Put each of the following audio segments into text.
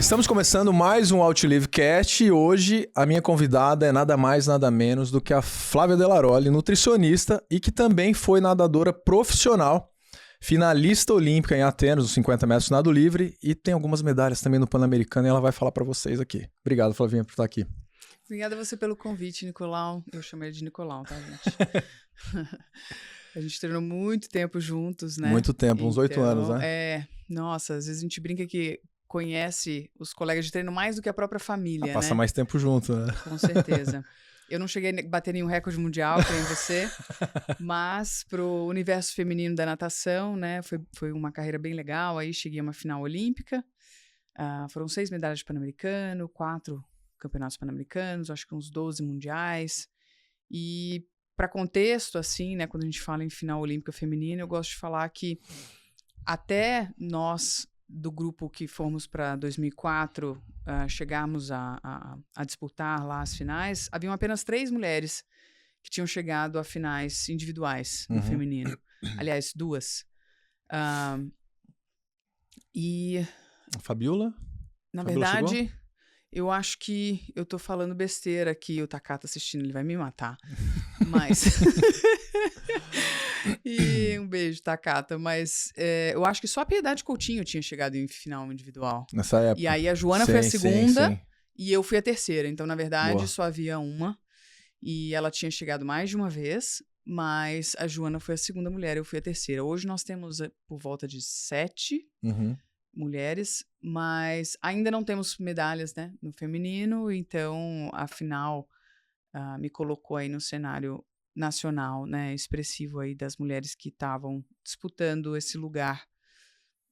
Estamos começando mais um OutLiveCast e hoje a minha convidada é nada mais, nada menos do que a Flávia Delaroli, nutricionista e que também foi nadadora profissional, finalista olímpica em Atenas, nos 50 metros nado livre, e tem algumas medalhas também no Pan-Americano e ela vai falar para vocês aqui. Obrigado, Flavinha, por estar aqui. Obrigada a você pelo convite, Nicolau. Eu chamei ele de Nicolau, tá, gente? A gente treinou muito tempo juntos, né? Muito tempo, uns 8 anos, né? Nossa, às vezes a gente brinca que conhece os colegas de treino mais do que a própria família, Passa né? mais tempo junto, né? Com certeza. Eu não cheguei a bater nenhum recorde mundial, que nem você, mas pro universo feminino da natação, né, foi uma carreira bem legal. Aí cheguei a uma final olímpica, foram 6 medalhas de Pan-Americano, 4 campeonatos pan-americanos, acho que uns 12 mundiais. E para contexto, assim, né, quando a gente fala em final olímpica feminina, eu gosto de falar que até nós do grupo que fomos para 2004 chegarmos a disputar lá as finais, haviam apenas 3 mulheres que tinham chegado a finais individuais no feminino. Aliás, 2. E A Fabiola? na Fabiola verdade, chegou? eu acho que eu tô falando besteira aqui, o Takata assistindo, ele vai me matar. Mas... E um beijo, Takata. Mas eu acho que só a Piedade Coutinho tinha chegado em final individual. Nessa época. E aí a Joana foi a segunda sim. e eu fui a terceira. Então, na verdade, Boa. só havia uma. E ela tinha chegado mais de uma vez, mas a Joana foi a segunda mulher, eu fui a terceira. Hoje nós temos por volta de 7 mulheres, mas ainda não temos medalhas, né, no feminino. Então, a final me colocou aí no cenário nacional, né, expressivo aí das mulheres que estavam disputando esse lugar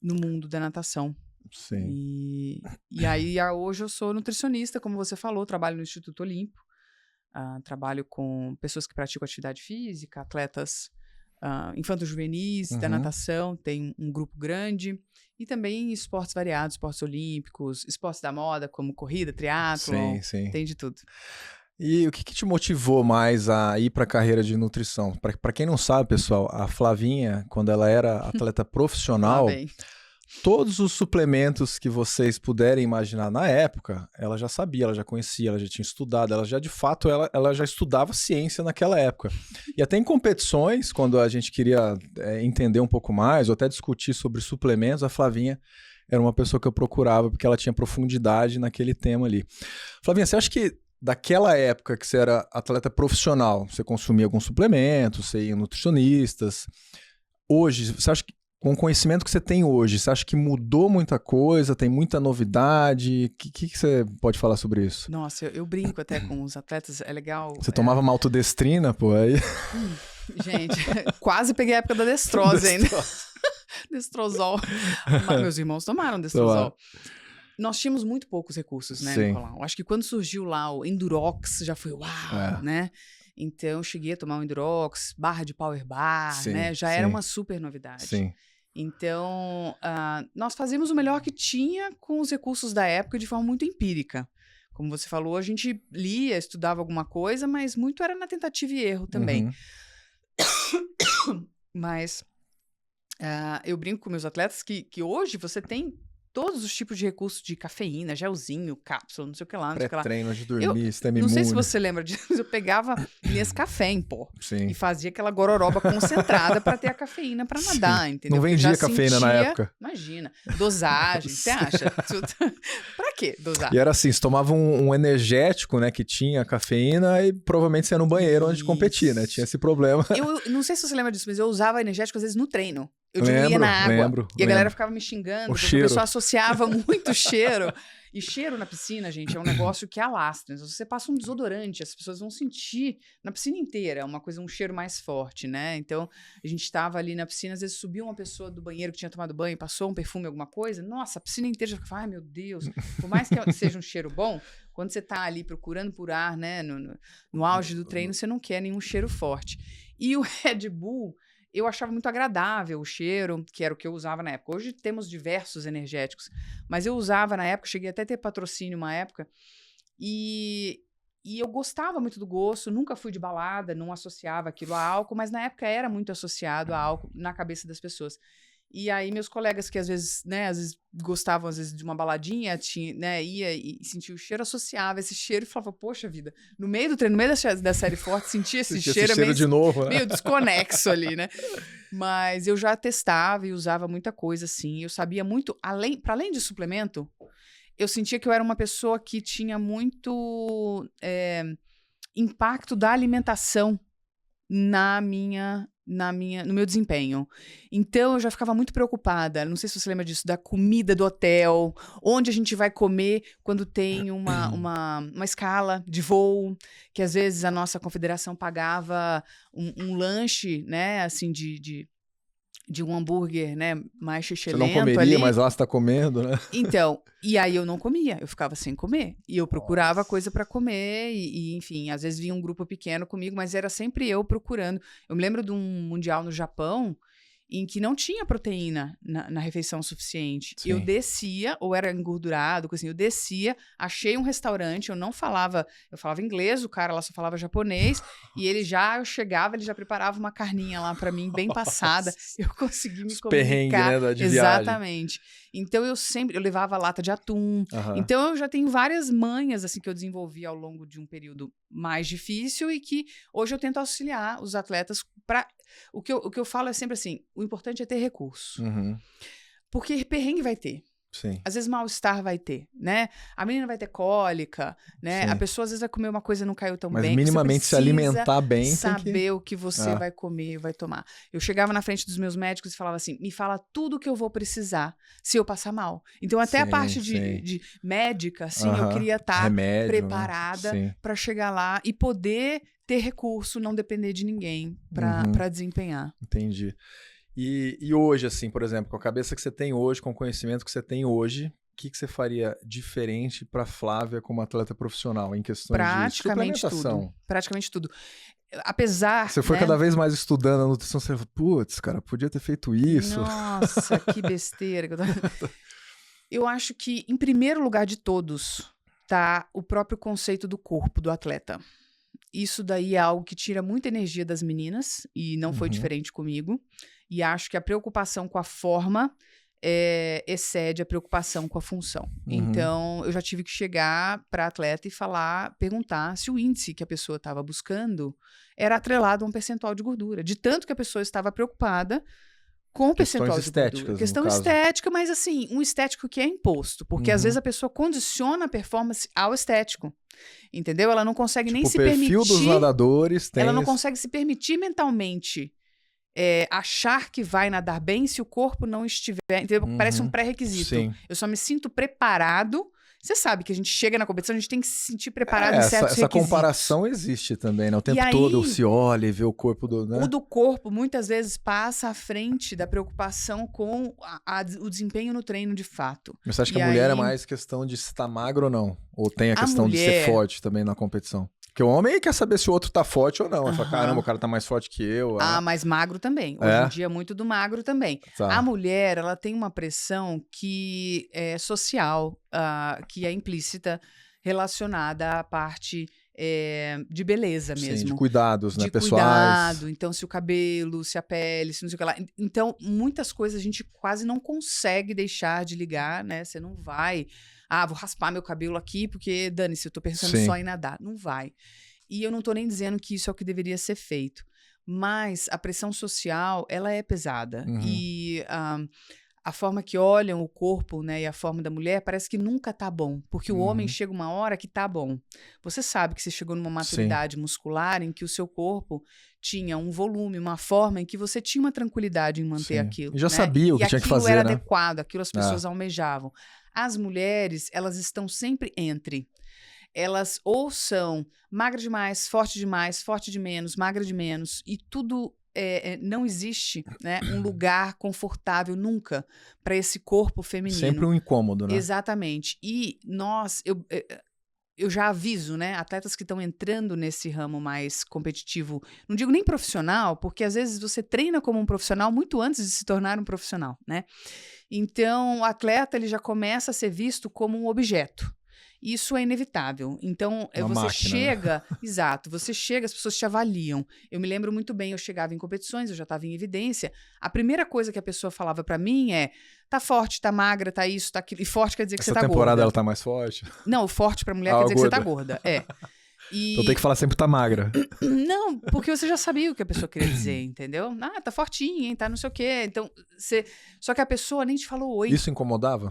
no mundo da natação. Sim. E aí, hoje eu sou nutricionista, como você falou, trabalho no Instituto Olimpo, trabalho com pessoas que praticam atividade física, atletas infantos juvenis da natação, tem um grupo grande, e também esportes variados, esportes olímpicos, esportes da moda, como corrida, triatlon, tem de tudo. E o que te motivou mais a ir para a carreira de nutrição? Para quem não sabe, pessoal, a Flavinha, quando ela era atleta profissional, todos os suplementos que vocês puderem imaginar na época, ela já sabia, ela já conhecia, ela já tinha estudado, ela já de fato, ela já estudava ciência naquela época. E até em competições, quando a gente queria entender um pouco mais, ou até discutir sobre suplementos, a Flavinha era uma pessoa que eu procurava, porque ela tinha profundidade naquele tema ali. Flavinha, você acha que daquela época que você era atleta profissional, você consumia alguns suplementos, você ia em nutricionistas. Hoje, você acha que com o conhecimento que você tem hoje, você acha que mudou muita coisa, tem muita novidade? O que você pode falar sobre isso? Nossa, eu brinco até com os atletas, é legal. Você tomava maltodestrina, pô, aí? Gente, quase peguei a época da destrose ainda. Destrozol. Meus irmãos tomaram destrozol. Nós tínhamos muito poucos recursos, né, Nicolau? Acho que quando surgiu lá o Endurox, já foi uau, né? Então, eu cheguei a tomar o Endurox, barra de Power Bar, né? Já era uma super novidade. Sim. Então, nós fazíamos o melhor que tinha com os recursos da época de forma muito empírica. Como você falou, a gente lia, estudava alguma coisa, mas muito era na tentativa e erro também. Mas eu brinco com meus atletas que hoje você tem todos os tipos de recursos de cafeína, gelzinho, cápsula, não sei o que lá, não sei o que lá. Pré-treino de dormir, sistema imune. Não sei se você lembra disso, mas eu pegava Nescafé em pó. Sim. E fazia aquela gororoba concentrada para ter a cafeína para nadar, entendeu? Não vendia cafeína na época. Imagina. Dosagem, você acha? Pra quê dosar? E era assim, você tomava um energético, né, que tinha cafeína e provavelmente você ia no banheiro antes de competir, né? Tinha esse problema. Eu não sei se você lembra disso, mas eu usava energético às vezes no treino. Eu diluía na água. E a galera ficava me xingando, porque o pessoal associava muito cheiro. E cheiro na piscina, gente, é um negócio que alastra. Se você passa um desodorante, as pessoas vão sentir na piscina inteira, um cheiro mais forte, né? Então, a gente estava ali na piscina, às vezes subiu uma pessoa do banheiro que tinha tomado banho, passou um perfume, alguma coisa, nossa, a piscina inteira já ficava, ai meu Deus. Por mais que seja um cheiro bom, quando você tá ali procurando por ar, né, no auge do treino, você não quer nenhum cheiro forte. E o Red Bull, eu achava muito agradável o cheiro, que era o que eu usava na época. Hoje temos diversos energéticos, mas eu usava na época, cheguei até a ter patrocínio uma época, e eu gostava muito do gosto, nunca fui de balada, não associava aquilo a álcool, mas na época era muito associado a álcool na cabeça das pessoas. E aí meus colegas que às vezes gostavam às vezes de uma baladinha, ia e sentia o cheiro, associava esse cheiro e falava, poxa vida, no meio do treino, no meio da série forte, sentia esse cheiro, meio, de novo, meio desconexo ali, né? Mas eu já testava e usava muita coisa assim, eu sabia muito, para além de suplemento, eu sentia que eu era uma pessoa que tinha muito impacto da alimentação no meu desempenho. Então, eu já ficava muito preocupada. Não sei se você lembra disso, da comida do hotel, onde a gente vai comer quando tem uma escala de voo, que às vezes a nossa confederação pagava um lanche, né, assim, de um hambúrguer, né, mais xixelento ali. Você não comeria, mas lá você tá comendo, né? Então, e aí eu não comia, eu ficava sem comer. E eu procurava coisa para comer enfim, às vezes vinha um grupo pequeno comigo, mas era sempre eu procurando. Eu me lembro de um mundial no Japão em que não tinha proteína na refeição suficiente. Sim. Eu descia, ou era engordurado, assim, eu descia, achei um restaurante, eu falava inglês, o cara lá só falava japonês, e eu chegava, ele já preparava uma carninha lá pra mim, bem passada, eu consegui me comunicar. Perrengue, né, de exatamente. Viagem. Então eu levava lata de atum. Então eu já tenho várias manhas assim que eu desenvolvi ao longo de um período mais difícil e que hoje eu tento auxiliar os atletas para o que eu falo é sempre assim, o importante é ter recurso. Porque perrengue vai ter. Sim. Às vezes mal-estar vai ter, né? A menina vai ter cólica, né? Sim. A pessoa às vezes vai comer uma coisa e não caiu tão bem. Mas minimamente se alimentar bem. Saber o que você vai comer e vai tomar. Eu chegava na frente dos meus médicos e falava assim, me fala tudo o que eu vou precisar se eu passar mal. Então até a parte de médica, assim, eu queria estar preparada, né? Para chegar lá e poder ter recurso, não depender de ninguém para desempenhar. Entendi. E hoje, assim, por exemplo, com a cabeça que você tem hoje, com o conhecimento que você tem hoje, o que você faria diferente para Flávia como atleta profissional em questões de suplementação? Praticamente tudo. Apesar... Você foi cada vez mais estudando a nutrição, você falou, putz, cara, podia ter feito isso. Nossa, que besteira. Eu acho que, em primeiro lugar de todos, tá o próprio conceito do corpo do atleta. Isso daí é algo que tira muita energia das meninas, e não foi diferente comigo. E acho que a preocupação com a forma excede a preocupação com a função. Então, eu já tive que chegar para atleta e perguntar se o índice que a pessoa estava buscando era atrelado a um percentual de gordura. De tanto que a pessoa estava preocupada com o percentual de gordura. Questão estética, mas assim, um estético que é imposto. Porque às vezes a pessoa condiciona a performance ao estético. Entendeu? Ela não consegue nem se permitir... O perfil dos nadadores tem... Ela não consegue se permitir mentalmente achar que vai nadar bem se o corpo não estiver... Entendeu? Parece um pré-requisito. Sim. Eu só me sinto preparado... Você sabe que a gente chega na competição, a gente tem que se sentir preparado em certos essa comparação existe também, né? O tempo todo se olha e vê o corpo do... Né? O do corpo, muitas vezes, passa à frente da preocupação com o desempenho no treino de fato. Mas você acha que a mulher é mais questão de se estar magro ou não? Ou tem a questão de ser forte também na competição? Porque o homem quer saber se o outro tá forte ou não. Ele fala, caramba, o cara tá mais forte que eu. Mas magro também. Hoje em dia, muito do magro também. Tá. A mulher, ela tem uma pressão que é social, que é implícita, relacionada à parte de beleza mesmo. Sim, de cuidados, né, pessoais. Cuidado, então se o cabelo, se a pele, se não sei o que lá. Então, muitas coisas a gente quase não consegue deixar de ligar, né? Você não vai... vou raspar meu cabelo aqui porque, dane-se, eu tô pensando só em nadar. Não vai. E eu não tô nem dizendo que isso é o que deveria ser feito. Mas a pressão social, ela é pesada. E a forma que olham o corpo, né, e a forma da mulher, parece que nunca tá bom. Porque o homem chega uma hora que tá bom. Você sabe que você chegou numa maturidade muscular em que o seu corpo tinha um volume, uma forma em que você tinha uma tranquilidade em manter aquilo. E já sabia o que tinha que fazer, aquilo era adequado, aquilo as pessoas almejavam. As mulheres, elas estão sempre entre. Elas ou são magra demais, forte de menos, magra de menos, e tudo não existe, né, um lugar confortável nunca para esse corpo feminino. Sempre um incômodo, né? Exatamente. E eu já aviso, né, atletas que estão entrando nesse ramo mais competitivo, não digo nem profissional, porque às vezes você treina como um profissional muito antes de se tornar um profissional, né? Então, o atleta ele já começa a ser visto como um objeto. Isso é inevitável. Então, você chega... Exato. Você chega, as pessoas te avaliam. Eu me lembro muito bem, eu chegava em competições, eu já estava em evidência. A primeira coisa que a pessoa falava pra mim é: tá forte, tá magra, tá isso, tá aquilo. E forte quer dizer que você tá gorda. Essa temporada ela tá mais forte? Não, forte pra mulher quer dizer gorda. Que você tá gorda. É. Então tem que falar sempre tá magra. Não, porque você já sabia o que a pessoa queria dizer, entendeu? Ah, tá fortinha, hein, tá não sei o quê. Então, só que a pessoa nem te falou oi. Isso incomodava?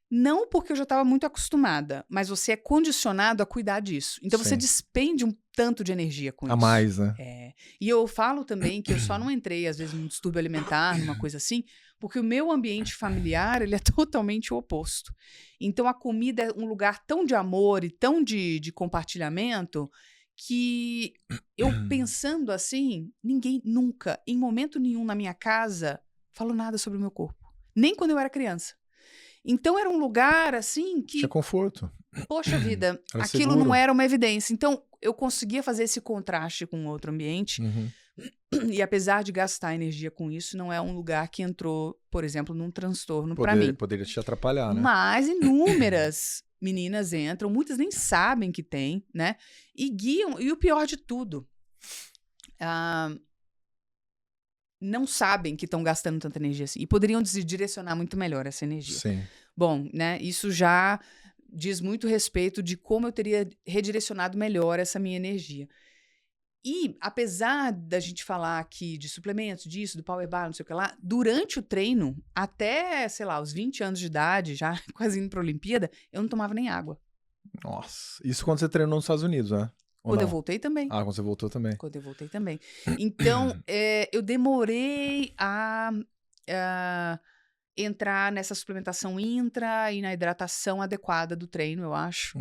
Não, porque eu já estava muito acostumada, mas você é condicionado a cuidar disso. Então, você despende um tanto de energia com isso. A mais, né? E eu falo também que eu só não entrei, às vezes, num distúrbio alimentar, numa coisa assim, porque o meu ambiente familiar, ele é totalmente o oposto. Então, a comida é um lugar tão de amor e tão de compartilhamento que eu, pensando assim, ninguém nunca, em momento nenhum na minha casa, falou nada sobre o meu corpo. Nem quando eu era criança. Então, era um lugar, assim, que... Tinha conforto. Poxa vida, era aquilo seguro. não era uma evidência. Então, eu conseguia fazer esse contraste com outro ambiente. E apesar de gastar energia com isso, não é um lugar que entrou, por exemplo, num transtorno para mim. Poderia te atrapalhar, né? Mas inúmeras meninas entram, muitas nem sabem que tem, né? E guiam. E o pior de tudo... não sabem que estão gastando tanta energia assim. E poderiam direcionar muito melhor essa energia. Sim. Bom, né? Isso já diz muito respeito de como eu teria redirecionado melhor essa minha energia. E, apesar da gente falar aqui de suplementos, disso, do power bar, não sei o que lá, durante o treino, até, sei lá, os 20 anos de idade, já quase indo pra Olimpíada, eu não tomava nem água. Nossa. Isso quando você treinou nos Estados Unidos, né? Quando eu voltei também. Ah, quando você voltou também. Quando eu voltei também. Então, eu demorei a entrar nessa suplementação intra e na hidratação adequada do treino, eu acho.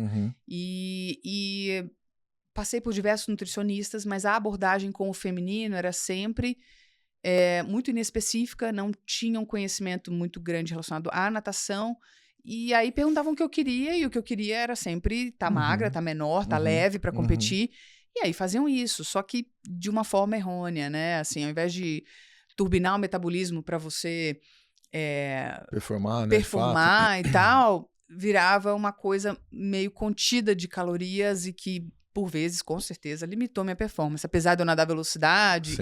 E passei por diversos nutricionistas, mas a abordagem com o feminino era sempre muito inespecífica, não tinha um conhecimento muito grande relacionado à natação. E aí perguntavam o que eu queria, e o que eu queria era sempre tá magra, tá menor, tá leve para competir. E aí faziam isso, só que de uma forma errônea, né? Assim, ao invés de turbinar o metabolismo para você performar, né? Performar e tal, virava uma coisa meio contida de calorias e que, por vezes, com certeza, limitou minha performance. Apesar de eu nadar velocidade,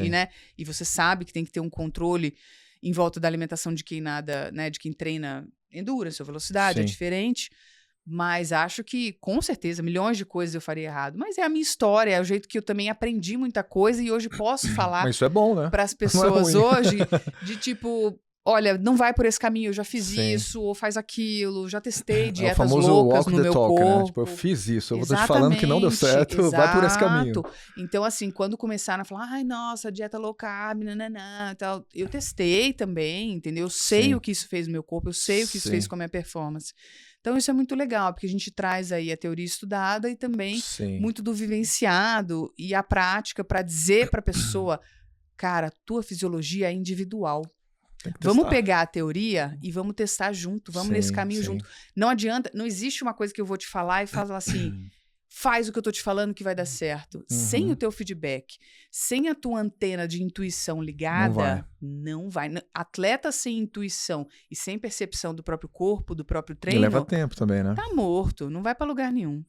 e você sabe que tem que ter um controle em volta da alimentação de quem nada, né? De quem treina endurance ou velocidade, é diferente. Mas acho que, com certeza, milhões de coisas eu faria errado. Mas é a minha história, é o jeito que eu também aprendi muita coisa e hoje posso falar mas isso é bom, né? Para as pessoas hoje, de tipo, olha, não vai por esse caminho, eu já fiz isso, ou faz aquilo, já testei dietas loucas no meu corpo. Né? Tipo, eu fiz isso, eu vou te falando que não deu certo, vai por esse caminho. Então, assim, quando começaram a falar, ai, nossa, dieta low carb, nananã, tal, eu testei também, entendeu? Eu sei o que isso fez no meu corpo, eu sei o que isso fez com a minha performance. Então, isso é muito legal, porque a gente traz aí a teoria estudada e também muito do vivenciado e a prática para dizer para a pessoa, cara, tua fisiologia é individual. Vamos pegar a teoria e vamos testar junto, vamos nesse caminho junto. Não adianta, não existe uma coisa que eu vou te falar e falar assim, faz o que eu tô te falando que vai dar certo. Sem o teu feedback, sem a tua antena de intuição ligada, não vai. Atleta sem intuição e sem percepção do próprio corpo, do próprio treino... leva tempo também, né? Tá morto, não vai pra lugar nenhum.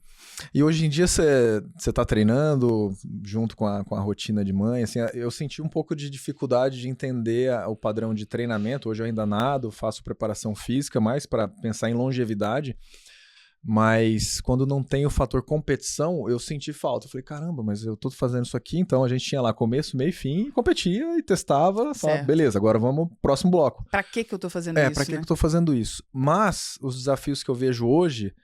E hoje em dia você tá treinando junto com a rotina de mãe, assim, eu senti um pouco de dificuldade de entender o padrão de treinamento. Hoje eu ainda nado, faço preparação física, mais para pensar em longevidade. Mas quando não tem o fator competição, eu senti falta. Eu falei, caramba, mas eu tô fazendo isso aqui, então a gente tinha lá começo, meio e fim, competia e testava, falava, beleza, agora vamos pro próximo bloco. Pra que eu tô fazendo isso, pra que eu tô fazendo isso? Mas os desafios que eu vejo hoje,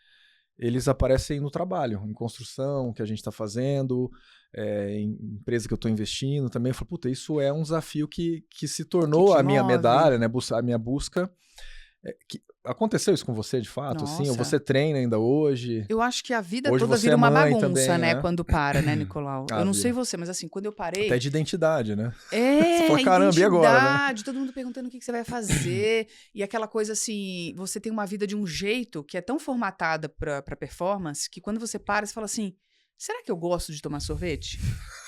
eles aparecem no trabalho, em construção, que a gente tá fazendo, em empresa que eu tô investindo também. Eu falei, puta, isso é um desafio que se tornou a minha medalha, né? A minha busca. Aconteceu isso com você, de fato? Assim, ou você treina ainda hoje? Eu acho que a vida toda vira uma bagunça, também, né? Quando para, né, Nicolau? Eu não sei você, mas assim, quando eu parei... Até de identidade, né? Você fala, caramba, e agora? Né? Todo mundo perguntando o que você vai fazer. E aquela coisa assim, você tem uma vida de um jeito que é tão formatada pra performance, que quando você para, você fala assim, será que eu gosto de tomar sorvete?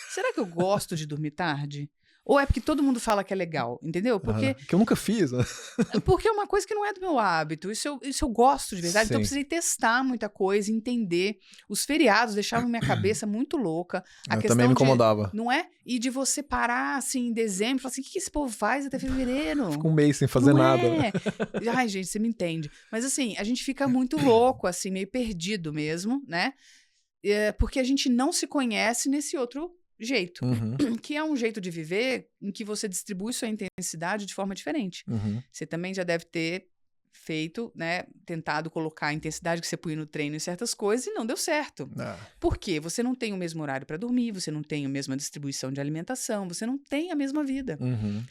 Será que eu gosto de dormir tarde? Ou é porque todo mundo fala que é legal, entendeu? Porque que eu nunca fiz, né? Porque é uma coisa que não é do meu hábito. Isso eu gosto de verdade. Sim. Então eu precisei testar muita coisa, entender. Os feriados deixavam minha cabeça muito louca. A questão também me incomodava. Não é? E de você parar assim em dezembro e falar assim: o que esse povo faz até fevereiro? Fica um mês sem fazer nada. Ai, gente, você me entende. Mas assim, a gente fica muito louco, assim, meio perdido mesmo, né? Porque a gente não se conhece nesse outro jeito, que é um jeito de viver em que você distribui sua intensidade de forma diferente. Você também já deve ter feito, né, tentado colocar a intensidade que você põe no treino em certas coisas e não deu certo. Por quê? Você não tem o mesmo horário para dormir, você não tem a mesma distribuição de alimentação, você não tem a mesma vida.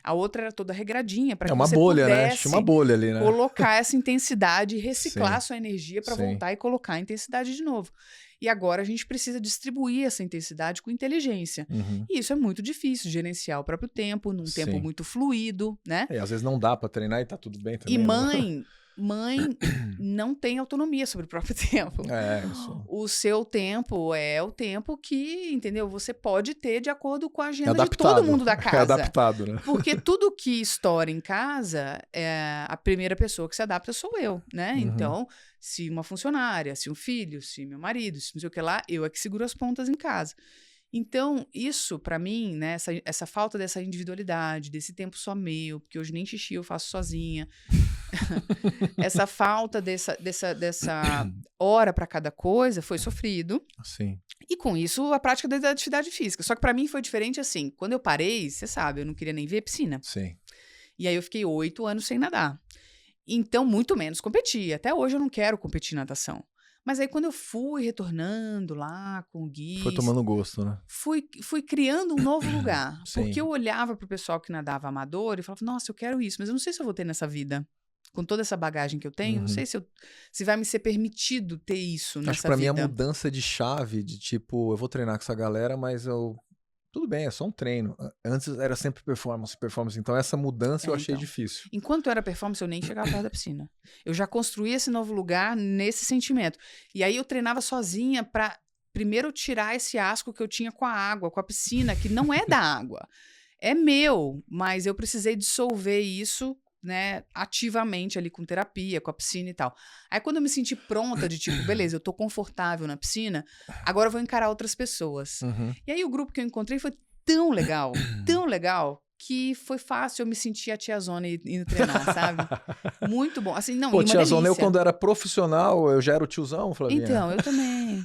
A outra era toda regradinha para que você bolha, pudesse uma bolha ali, né? Colocar essa intensidade e reciclar sua energia para voltar e colocar a intensidade de novo. E agora a gente precisa distribuir essa intensidade com inteligência. E isso é muito difícil, gerenciar o próprio tempo, num tempo muito fluido, né? Às vezes não dá para treinar e tá tudo bem também. E mãe não tem autonomia sobre o próprio tempo. Isso. O seu tempo é o tempo que, entendeu? Você pode ter de acordo com a agenda de todo mundo da casa. É adaptado, né? Porque tudo que estoura em casa, a primeira pessoa que se adapta sou eu, né? Então, se uma funcionária, se um filho, se meu marido, se não sei o que lá, eu é que seguro as pontas em casa. Então, isso, pra mim, né, essa falta dessa individualidade, desse tempo só meu, porque hoje nem xixi eu faço sozinha, essa falta dessa hora pra cada coisa foi sofrido. Sim. E com isso, a prática da atividade física. Só que pra mim foi diferente assim. Quando eu parei, você sabe, eu não queria nem ver piscina. Sim. E aí eu fiquei 8 anos sem nadar. Então, muito menos competi. Até hoje eu não quero competir em natação. Mas aí, quando eu fui retornando lá com o Gui... Foi tomando gosto, né? Fui criando um novo lugar. Porque eu olhava pro pessoal que nadava amador e falava, nossa, eu quero isso, mas eu não sei se eu vou ter nessa vida. Com toda essa bagagem que eu tenho, não sei se vai me ser permitido ter isso nessa vida. Acho que pra mim a mudança de chave, de tipo, eu vou treinar com essa galera, mas tudo bem, é só um treino. Antes era sempre performance. Então essa mudança eu achei difícil. Enquanto eu era performance, eu nem chegava perto da piscina. Eu já construí esse novo lugar nesse sentimento. E aí eu treinava sozinha pra primeiro tirar esse asco que eu tinha com a água, com a piscina, que não é da água. É meu, mas eu precisei dissolver isso, né, ativamente ali com terapia, com a piscina e tal. Aí quando eu me senti pronta de tipo, beleza, eu tô confortável na piscina, agora eu vou encarar outras pessoas. E aí o grupo que eu encontrei foi tão legal, que foi fácil eu me sentir a tiazona indo treinar, sabe? Muito bom. Assim, não, pô, tiazona, eu quando era profissional, eu já era o tiozão, Flavinha. Então, eu também.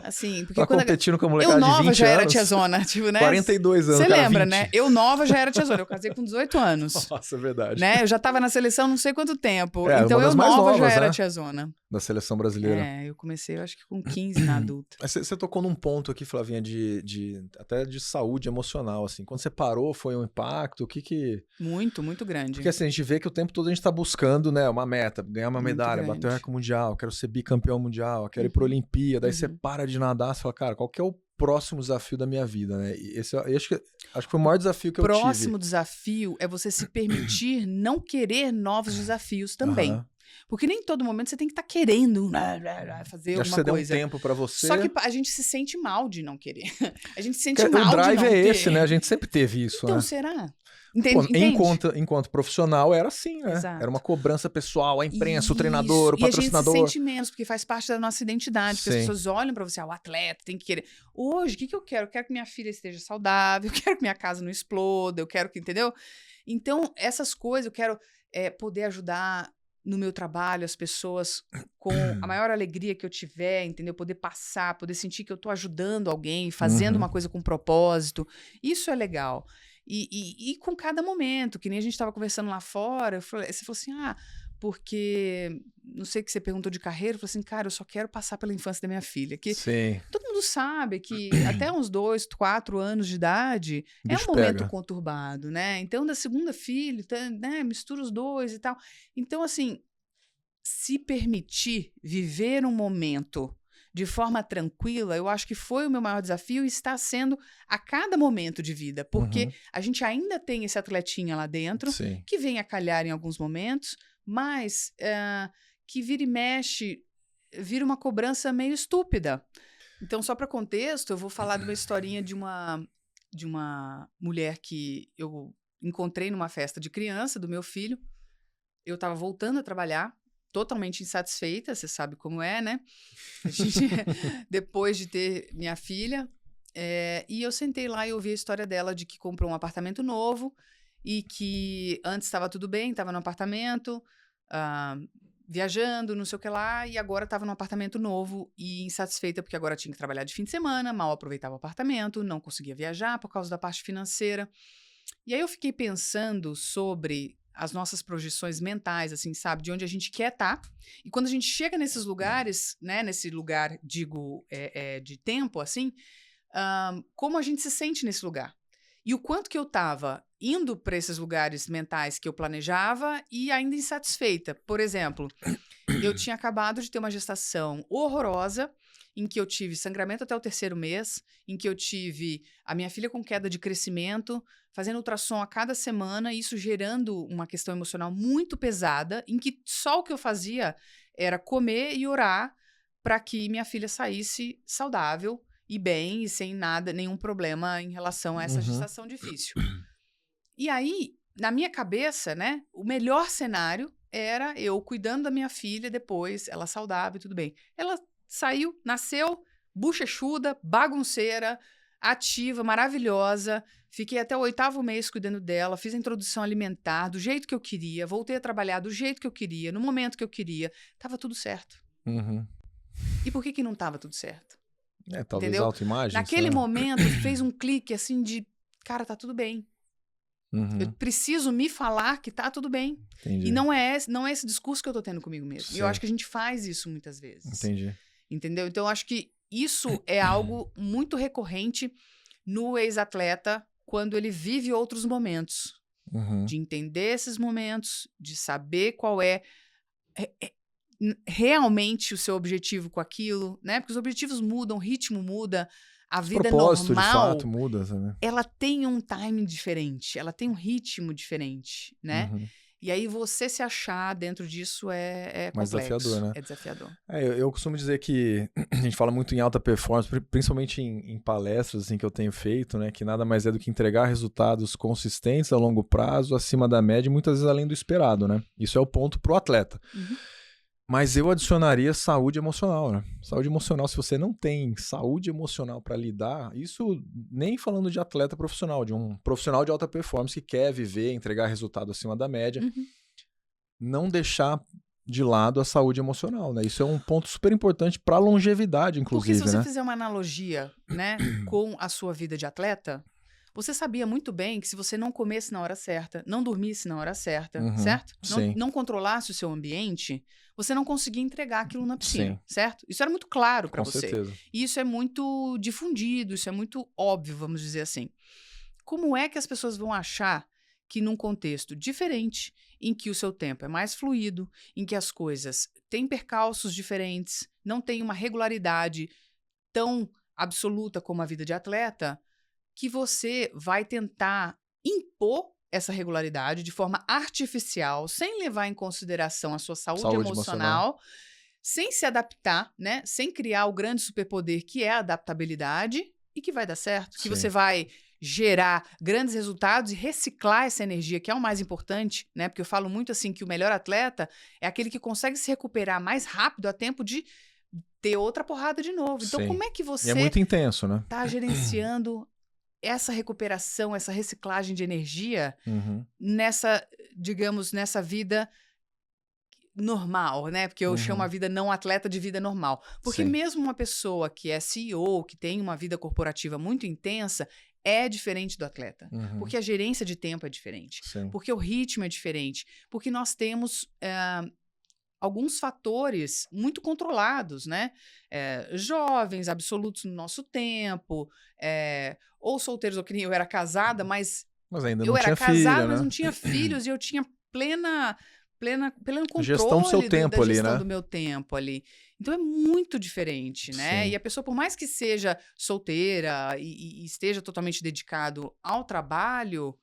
Assim, porque tá quando competindo com a molecada de 20 anos. Eu nova já anos, era tiazona, tipo, né? 42 anos, você lembra, 20. né? Eu nova já era tiazona. Eu casei com 18 anos. Nossa, é verdade. Né? Eu já tava na seleção não sei quanto tempo. Então eu nova já era tiazona. Da seleção brasileira. Eu comecei, eu acho que com 15 na adulta. Você tocou num ponto aqui, Flavinha, até de saúde emocional, assim. Quando você parou, foi um impacto? O que... Muito, muito grande. Porque assim, a gente vê que o tempo todo a gente tá buscando, né, uma meta, ganhar uma medalha, bater o recorde mundial, quero ser bicampeão mundial, quero ir pra Olimpíada, aí você para de nadar, você fala, cara, qual que é o próximo desafio da minha vida, né? E esse acho que foi o maior desafio que eu tive. O próximo desafio é você se permitir não querer novos desafios também. Porque nem todo momento você tem que estar querendo fazer alguma coisa. Você deu um tempo pra você. Só que a gente se sente mal de não querer. A gente se sente mal de não ter. O drive é esse, né? A gente sempre teve isso, então, né? será? Entende? Enquanto profissional era assim, né? Exato. Era uma cobrança pessoal, a imprensa, o treinador, o patrocinador. E a gente se sente menos, porque faz parte da nossa identidade. Porque as pessoas olham pra você, o atleta tem que querer. Hoje, o que eu quero? Eu quero que minha filha esteja saudável, eu quero que minha casa não exploda, eu quero que, entendeu? Então, essas coisas, eu quero poder ajudar no meu trabalho as pessoas com a maior alegria que eu tiver, entendeu? Poder passar, poder sentir que eu tô ajudando alguém, fazendo uma coisa com propósito. Isso é legal. E com cada momento, que nem a gente estava conversando lá fora, você falou assim, porque, não sei o que você perguntou de carreira, eu falei assim, cara, eu só quero passar pela infância da minha filha. Que Sim. Todo mundo sabe que até uns 2, 4 anos de idade é um momento conturbado, né? Então, da segunda filha, né, mistura os dois e tal. Então, assim, se permitir viver um momento de forma tranquila, eu acho que foi o meu maior desafio e está sendo a cada momento de vida, porque a gente ainda tem esse atletinha lá dentro, que vem a calhar em alguns momentos, mas que vira e mexe, vira uma cobrança meio estúpida. Então, só para contexto, eu vou falar de uma historinha de uma de uma mulher que eu encontrei numa festa de criança do meu filho. Eu estava voltando a trabalhar, totalmente insatisfeita, você sabe como é, né? Depois de ter minha filha. E eu sentei lá e ouvi a história dela de que comprou um apartamento novo e que antes estava tudo bem, estava no apartamento, viajando, não sei o que lá, e agora estava num apartamento novo e insatisfeita porque agora tinha que trabalhar de fim de semana, mal aproveitava o apartamento, não conseguia viajar por causa da parte financeira. E aí eu fiquei pensando sobre as nossas projeções mentais, assim, sabe? De onde a gente quer estar. E quando a gente chega nesses lugares, né? Nesse lugar, digo, de tempo, assim, como a gente se sente nesse lugar. E o quanto que eu estava indo para esses lugares mentais que eu planejava e ainda insatisfeita. Por exemplo, eu tinha acabado de ter uma gestação horrorosa, em que eu tive sangramento até o 3º mês, em que eu tive a minha filha com queda de crescimento, fazendo ultrassom a cada semana, isso gerando uma questão emocional muito pesada, em que só o que eu fazia era comer e orar para que minha filha saísse saudável e bem, e sem nada, nenhum problema em relação a essa gestação difícil. E aí, na minha cabeça, né, o melhor cenário era eu cuidando da minha filha depois, ela saudável e tudo bem. Ela saiu, nasceu, bochechuda, bagunceira, ativa, maravilhosa. Fiquei até o 8º mês cuidando dela, fiz a introdução alimentar do jeito que eu queria, voltei a trabalhar do jeito que eu queria, no momento que eu queria. Tava tudo certo. E por que não tava tudo certo? Talvez autoimagem. Naquele momento fez um clique assim de, cara, tá tudo bem. Eu preciso me falar que tá tudo bem. Entendi. E não é esse discurso que eu tô tendo comigo mesmo. E eu acho que a gente faz isso muitas vezes. Entendi. Entendeu? Então, eu acho que isso é algo muito recorrente no ex-atleta quando ele vive outros momentos. De entender esses momentos, de saber qual é realmente o seu objetivo com aquilo, né? Porque os objetivos mudam, o ritmo muda, a vida normal, de fato, muda, né? Ela tem um timing diferente, ela tem um ritmo diferente, né? E aí você se achar dentro disso é mais complexo. Desafiador, né? É desafiador. Eu costumo dizer que a gente fala muito em alta performance, principalmente em palestras assim, que eu tenho feito, né? Que nada mais é do que entregar resultados consistentes a longo prazo, acima da média e muitas vezes além do esperado, né? Isso é o ponto pro atleta. Mas eu adicionaria saúde emocional, né? Saúde emocional, se você não tem saúde emocional para lidar, isso nem falando de atleta profissional, de um profissional de alta performance que quer viver, entregar resultado acima da média, não deixar de lado a saúde emocional, né? Isso é um ponto super importante para a longevidade, inclusive, porque se você fizer uma analogia, né, com a sua vida de atleta, você sabia muito bem que se você não comesse na hora certa, não dormisse na hora certa, certo? Não controlasse o seu ambiente, você não conseguia entregar aquilo na piscina, certo? Isso era muito claro para você. Certeza. E isso é muito difundido, isso é muito óbvio, vamos dizer assim. Como é que as pessoas vão achar que num contexto diferente, em que o seu tempo é mais fluido, em que as coisas têm percalços diferentes, não tem uma regularidade tão absoluta como a vida de atleta, que você vai tentar impor essa regularidade de forma artificial, sem levar em consideração a sua saúde emocional, sem se adaptar, né? Sem criar o grande superpoder que é a adaptabilidade e que vai dar certo, que você vai gerar grandes resultados e reciclar essa energia, que é o mais importante, né? Porque eu falo muito assim que o melhor atleta é aquele que consegue se recuperar mais rápido a tempo de ter outra porrada de novo. Então, como é que você é muito intenso, né? tá gerenciando essa recuperação, essa reciclagem de energia nessa, digamos, nessa vida normal, né? Porque eu chamo a vida não atleta de vida normal. Porque mesmo uma pessoa que é CEO, que tem uma vida corporativa muito intensa, é diferente do atleta. Porque a gerência de tempo é diferente. Porque o ritmo é diferente. Porque nós temos alguns fatores muito controlados, né? Jovens, absolutos no nosso tempo, ou solteiros, ou que nem eu era casada, mas ainda eu não era tinha casada, filho, mas né? não tinha filhos, e eu tinha pleno controle gestão do seu tempo da ali, gestão né? do meu tempo ali. Então é muito diferente, né? E a pessoa, por mais que seja solteira e esteja totalmente dedicado ao trabalho,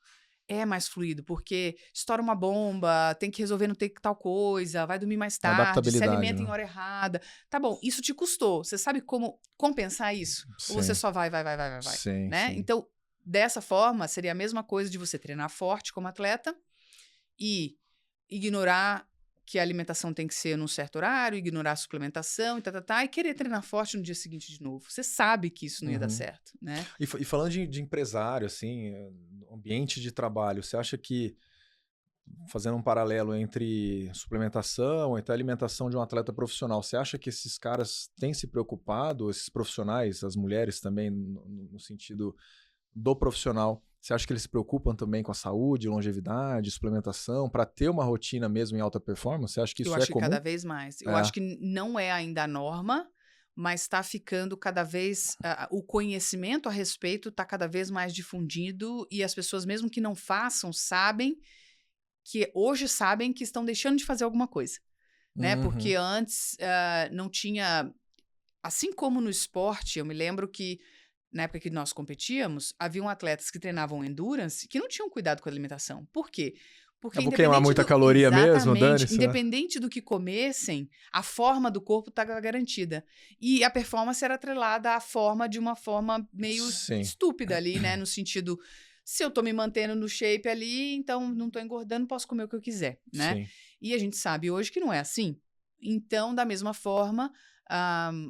é mais fluido, porque estoura uma bomba, tem que resolver não ter tal coisa, vai dormir mais tarde, se alimenta em hora errada. Tá bom, isso te custou. Você sabe como compensar isso? Ou você só vai, né? Então, dessa forma, seria a mesma coisa de você treinar forte como atleta e ignorar que a alimentação tem que ser num certo horário, ignorar a suplementação e querer treinar forte no dia seguinte de novo. Você sabe que isso não ia dar certo, né? E falando de empresário, assim, ambiente de trabalho, você acha que, fazendo um paralelo entre suplementação e até alimentação de um atleta profissional, você acha que esses caras têm se preocupado, esses profissionais, as mulheres também, no sentido do profissional, você acha que eles se preocupam também com a saúde, longevidade, suplementação, para ter uma rotina mesmo em alta performance? Você acha que isso é comum? Eu acho que cada vez mais. Eu acho que não é ainda a norma, mas está ficando cada vez... o conhecimento a respeito está cada vez mais difundido e as pessoas, mesmo que não façam, hoje sabem que estão deixando de fazer alguma coisa, né? Porque antes não tinha... Assim como no esporte, eu me lembro que na época que nós competíamos, haviam atletas que treinavam endurance que não tinham cuidado com a alimentação. Por quê? Porque vou queimar muita caloria mesmo, dane-se. Independente do que comessem, a forma do corpo estava garantida. E a performance era atrelada à forma de uma forma meio estúpida ali, né? No sentido, se eu tô me mantendo no shape ali, então não tô engordando, posso comer o que eu quiser, né? Sim. E a gente sabe hoje que não é assim. Então, da mesma forma...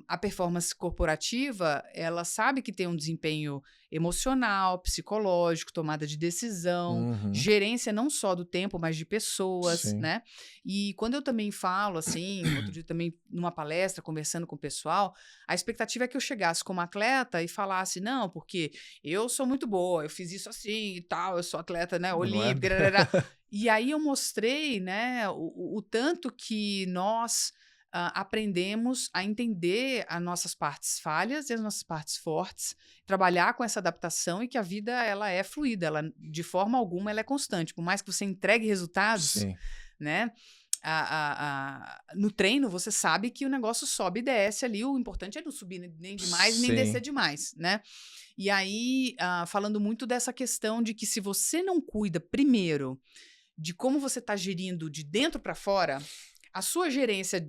a performance corporativa, ela sabe que tem um desempenho emocional, psicológico, tomada de decisão, gerência não só do tempo, mas de pessoas, né? E quando eu também falo, assim, outro dia também numa palestra, conversando com o pessoal, a expectativa é que eu chegasse como atleta e falasse, não, porque eu sou muito boa, eu fiz isso assim e tal, eu sou atleta, né, olímpica, e aí eu mostrei, né, o tanto que nós... aprendemos a entender as nossas partes falhas e as nossas partes fortes, trabalhar com essa adaptação e que a vida ela é fluida, ela, de forma alguma ela é constante. Por mais que você entregue resultados, né? No treino você sabe que o negócio sobe e desce ali, o importante é não subir nem demais nem descer demais, né? E aí, falando muito dessa questão de que se você não cuida primeiro de como você está gerindo de dentro para fora, a sua gerência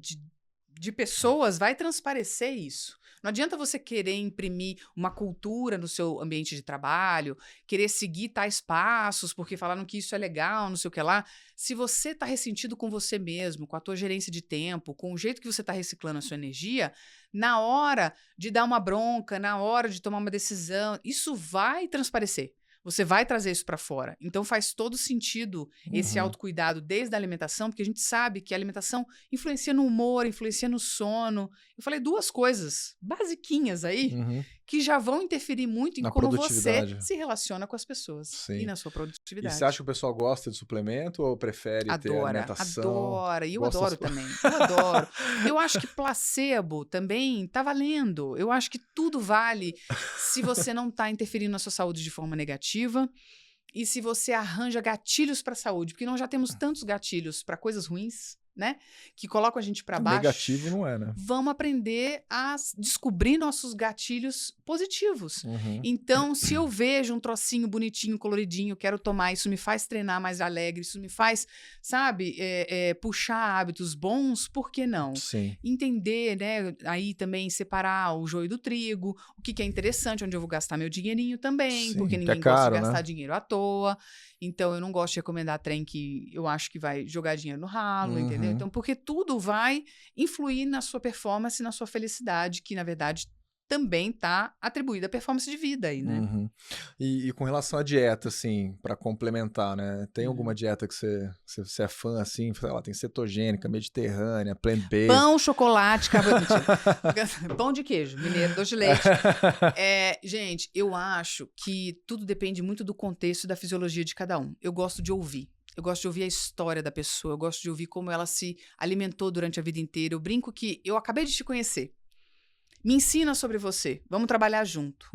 de pessoas vai transparecer isso. Não adianta você querer imprimir uma cultura no seu ambiente de trabalho, querer seguir tais passos, porque falaram que isso é legal, não sei o que lá. Se você está ressentido com você mesmo, com a tua gerência de tempo, com o jeito que você está reciclando a sua energia, na hora de dar uma bronca, na hora de tomar uma decisão, isso vai transparecer. Você vai trazer isso para fora. Então faz todo sentido esse autocuidado desde a alimentação, porque a gente sabe que a alimentação influencia no humor, influencia no sono. Eu falei duas coisas basiquinhas aí que já vão interferir muito em como você se relaciona com as pessoas e na sua produtividade. E você acha que o pessoal gosta de suplemento ou prefere ter alimentação? Adora. E eu adoro também. Eu adoro. Eu acho que placebo também tá valendo. Eu acho que tudo vale se você não tá interferindo na sua saúde de forma negativa e se você arranja gatilhos para a saúde, porque nós já temos tantos gatilhos para coisas ruins, né? Que colocam a gente para baixo. Negativo não é, né? Vamos aprender a descobrir nossos gatilhos positivos. Então, se eu vejo um trocinho bonitinho, coloridinho, quero tomar, isso me faz treinar mais alegre, isso me faz, sabe, puxar hábitos bons, por que não? Entender, né? Aí também separar o joio do trigo, o que é interessante, onde eu vou gastar meu dinheirinho também, porque ninguém gosta de gastar dinheiro à toa. Então, eu não gosto de recomendar trem que eu acho que vai jogar dinheiro no ralo, entendeu? Então, porque tudo vai influir na sua performance e na sua felicidade, que, na verdade, também está atribuída à performance de vida aí, né? E com relação à dieta, assim, para complementar, né? Tem alguma dieta que você é fã, assim? Sei lá, tem cetogênica, mediterrânea, plant-based. Pão, chocolate, pão de queijo, mineiro, doce de leite. Gente, eu acho que tudo depende muito do contexto e da fisiologia de cada um. Eu gosto de ouvir. Eu gosto de ouvir a história da pessoa, eu gosto de ouvir como ela se alimentou durante a vida inteira. Eu brinco que eu acabei de te conhecer. Me ensina sobre você. Vamos trabalhar junto.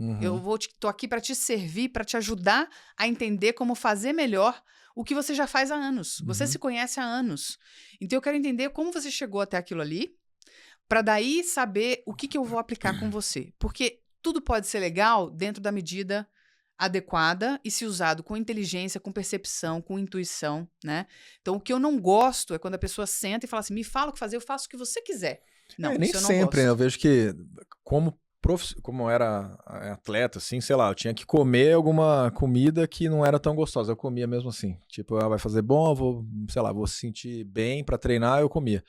Tô aqui para te servir, para te ajudar a entender como fazer melhor o que você já faz há anos. Você se conhece há anos. Então eu quero entender como você chegou até aquilo ali, para daí saber o que eu vou aplicar com você. Porque tudo pode ser legal dentro da medida adequada e se usado com inteligência, com percepção, com intuição, né? Então, o que eu não gosto é quando a pessoa senta e fala assim, me fala o que fazer, eu faço o que você quiser. Não, nem isso eu não sempre, gosto. Eu vejo que, como como eu era atleta, assim, sei lá, eu tinha que comer alguma comida que não era tão gostosa. Eu comia mesmo assim. Tipo, vai fazer bom, vou sentir bem pra treinar, eu comia.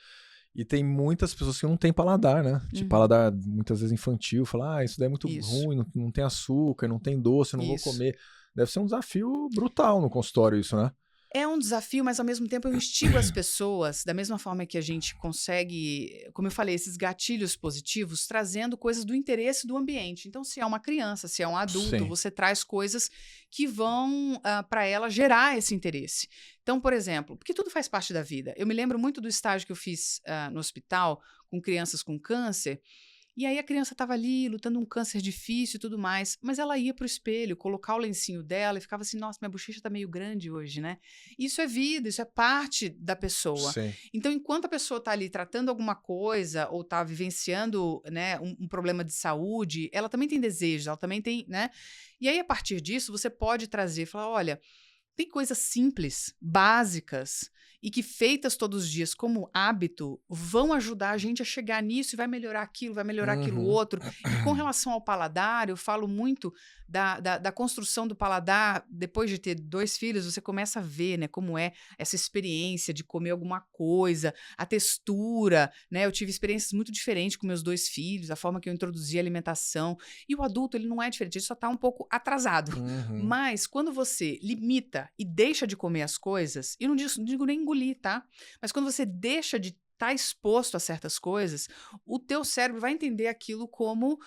E tem muitas pessoas que não têm paladar, né? Tipo, paladar muitas vezes infantil. Fala, isso daí é muito ruim, não tem açúcar, não tem doce, eu não vou comer. Deve ser um desafio brutal no consultório isso, né? É um desafio, mas ao mesmo tempo eu instigo as pessoas, da mesma forma que a gente consegue, como eu falei, esses gatilhos positivos, trazendo coisas do interesse do ambiente. Então, se é uma criança, se é um adulto, você traz coisas que vão para ela gerar esse interesse. Então, por exemplo, porque tudo faz parte da vida. Eu me lembro muito do estágio que eu fiz no hospital com crianças com câncer. E aí a criança estava ali lutando um câncer difícil e tudo mais, mas ela ia para o espelho, colocar o lencinho dela e ficava assim, nossa, minha bochecha está meio grande hoje, né? Isso é vida, isso é parte da pessoa. Sim. Então, enquanto a pessoa está ali tratando alguma coisa ou está vivenciando, né, um problema de saúde, ela também tem desejos, ela também tem, né? E aí, a partir disso, você pode trazer, falar, olha, tem coisas simples, básicas, e que feitas todos os dias como hábito, vão ajudar a gente a chegar nisso e vai melhorar aquilo outro. E com relação ao paladar, eu falo muito da construção do paladar. Depois de ter 2 filhos, você começa a ver, né, como é essa experiência de comer alguma coisa, a textura, né? Eu tive experiências muito diferentes com meus 2 filhos, a forma que eu introduzi a alimentação. E o adulto, ele não é diferente, ele só está um pouco atrasado. Mas quando você limita e deixa de comer as coisas, e não digo nem engolir, tá? Mas quando você deixa de estar exposto a certas coisas, o teu cérebro vai entender aquilo como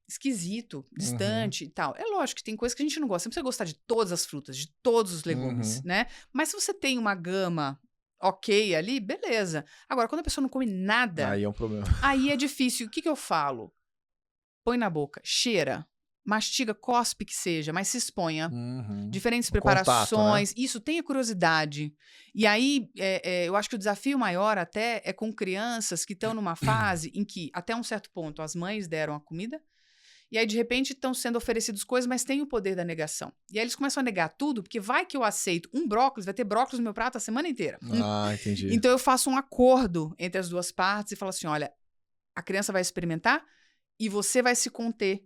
esquisito, distante e tal. É lógico que tem coisas que a gente não gosta. Você não precisa gostar de todas as frutas, de todos os legumes, né? Mas se você tem uma gama ok ali, beleza. Agora, quando a pessoa não come nada... Aí é um problema. Aí é difícil. O que eu falo? Põe na boca, cheira, mastiga, cospe que seja, mas se exponha. Diferentes preparações. Contato, né? Isso, tenha curiosidade. E aí, eu acho que o desafio maior até é com crianças que estão numa fase em que, até um certo ponto, as mães deram a comida, e aí, de repente, estão sendo oferecidas coisas, mas tem o poder da negação. E aí eles começam a negar tudo, porque vai que eu aceito um brócolis, vai ter brócolis no meu prato a semana inteira. Entendi. Então, eu faço um acordo entre as duas partes e falo assim, olha, a criança vai experimentar e você vai se conter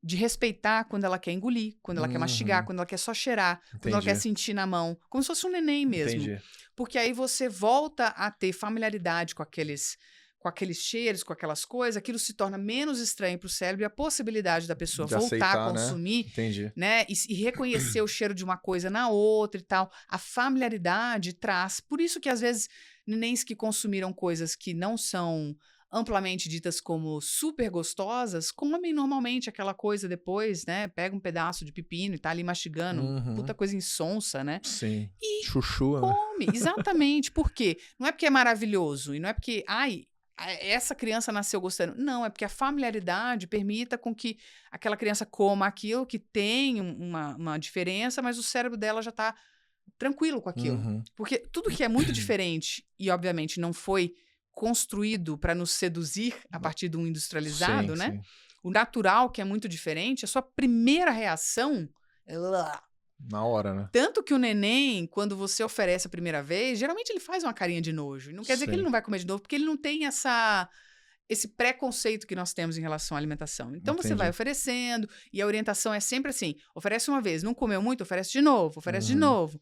de respeitar quando ela quer engolir, quando ela quer mastigar, quando ela quer só cheirar, quando ela quer sentir na mão, como se fosse um neném mesmo. Entendi. Porque aí você volta a ter familiaridade com aqueles cheiros, com aquelas coisas, aquilo se torna menos estranho para o cérebro e a possibilidade da pessoa de voltar aceitar, a consumir, né? E reconhecer o cheiro de uma coisa na outra e tal. A familiaridade traz. Por isso que, às vezes, nenéns que consumiram coisas que não são amplamente ditas como super gostosas, comem normalmente aquela coisa depois, né? Pega um pedaço de pepino e tá ali mastigando, puta coisa insonsa, né? Sim. E chuchu, come, né? Exatamente. Por quê? Não é porque é maravilhoso e não é porque, essa criança nasceu gostando. Não, é porque a familiaridade permita com que aquela criança coma aquilo que tem uma diferença, mas o cérebro dela já tá tranquilo com aquilo. Porque tudo que é muito diferente e, obviamente, não foi construído para nos seduzir a partir do industrializado, né? Sim. O natural, que é muito diferente, a sua primeira reação é... Na hora, né? Tanto que o neném, quando você oferece a primeira vez, geralmente ele faz uma carinha de nojo. Não quer dizer que ele não vai comer de novo, porque ele não tem esse preconceito que nós temos em relação à alimentação. Então, você vai oferecendo, e a orientação é sempre assim, oferece uma vez, não comeu muito, oferece de novo, de novo.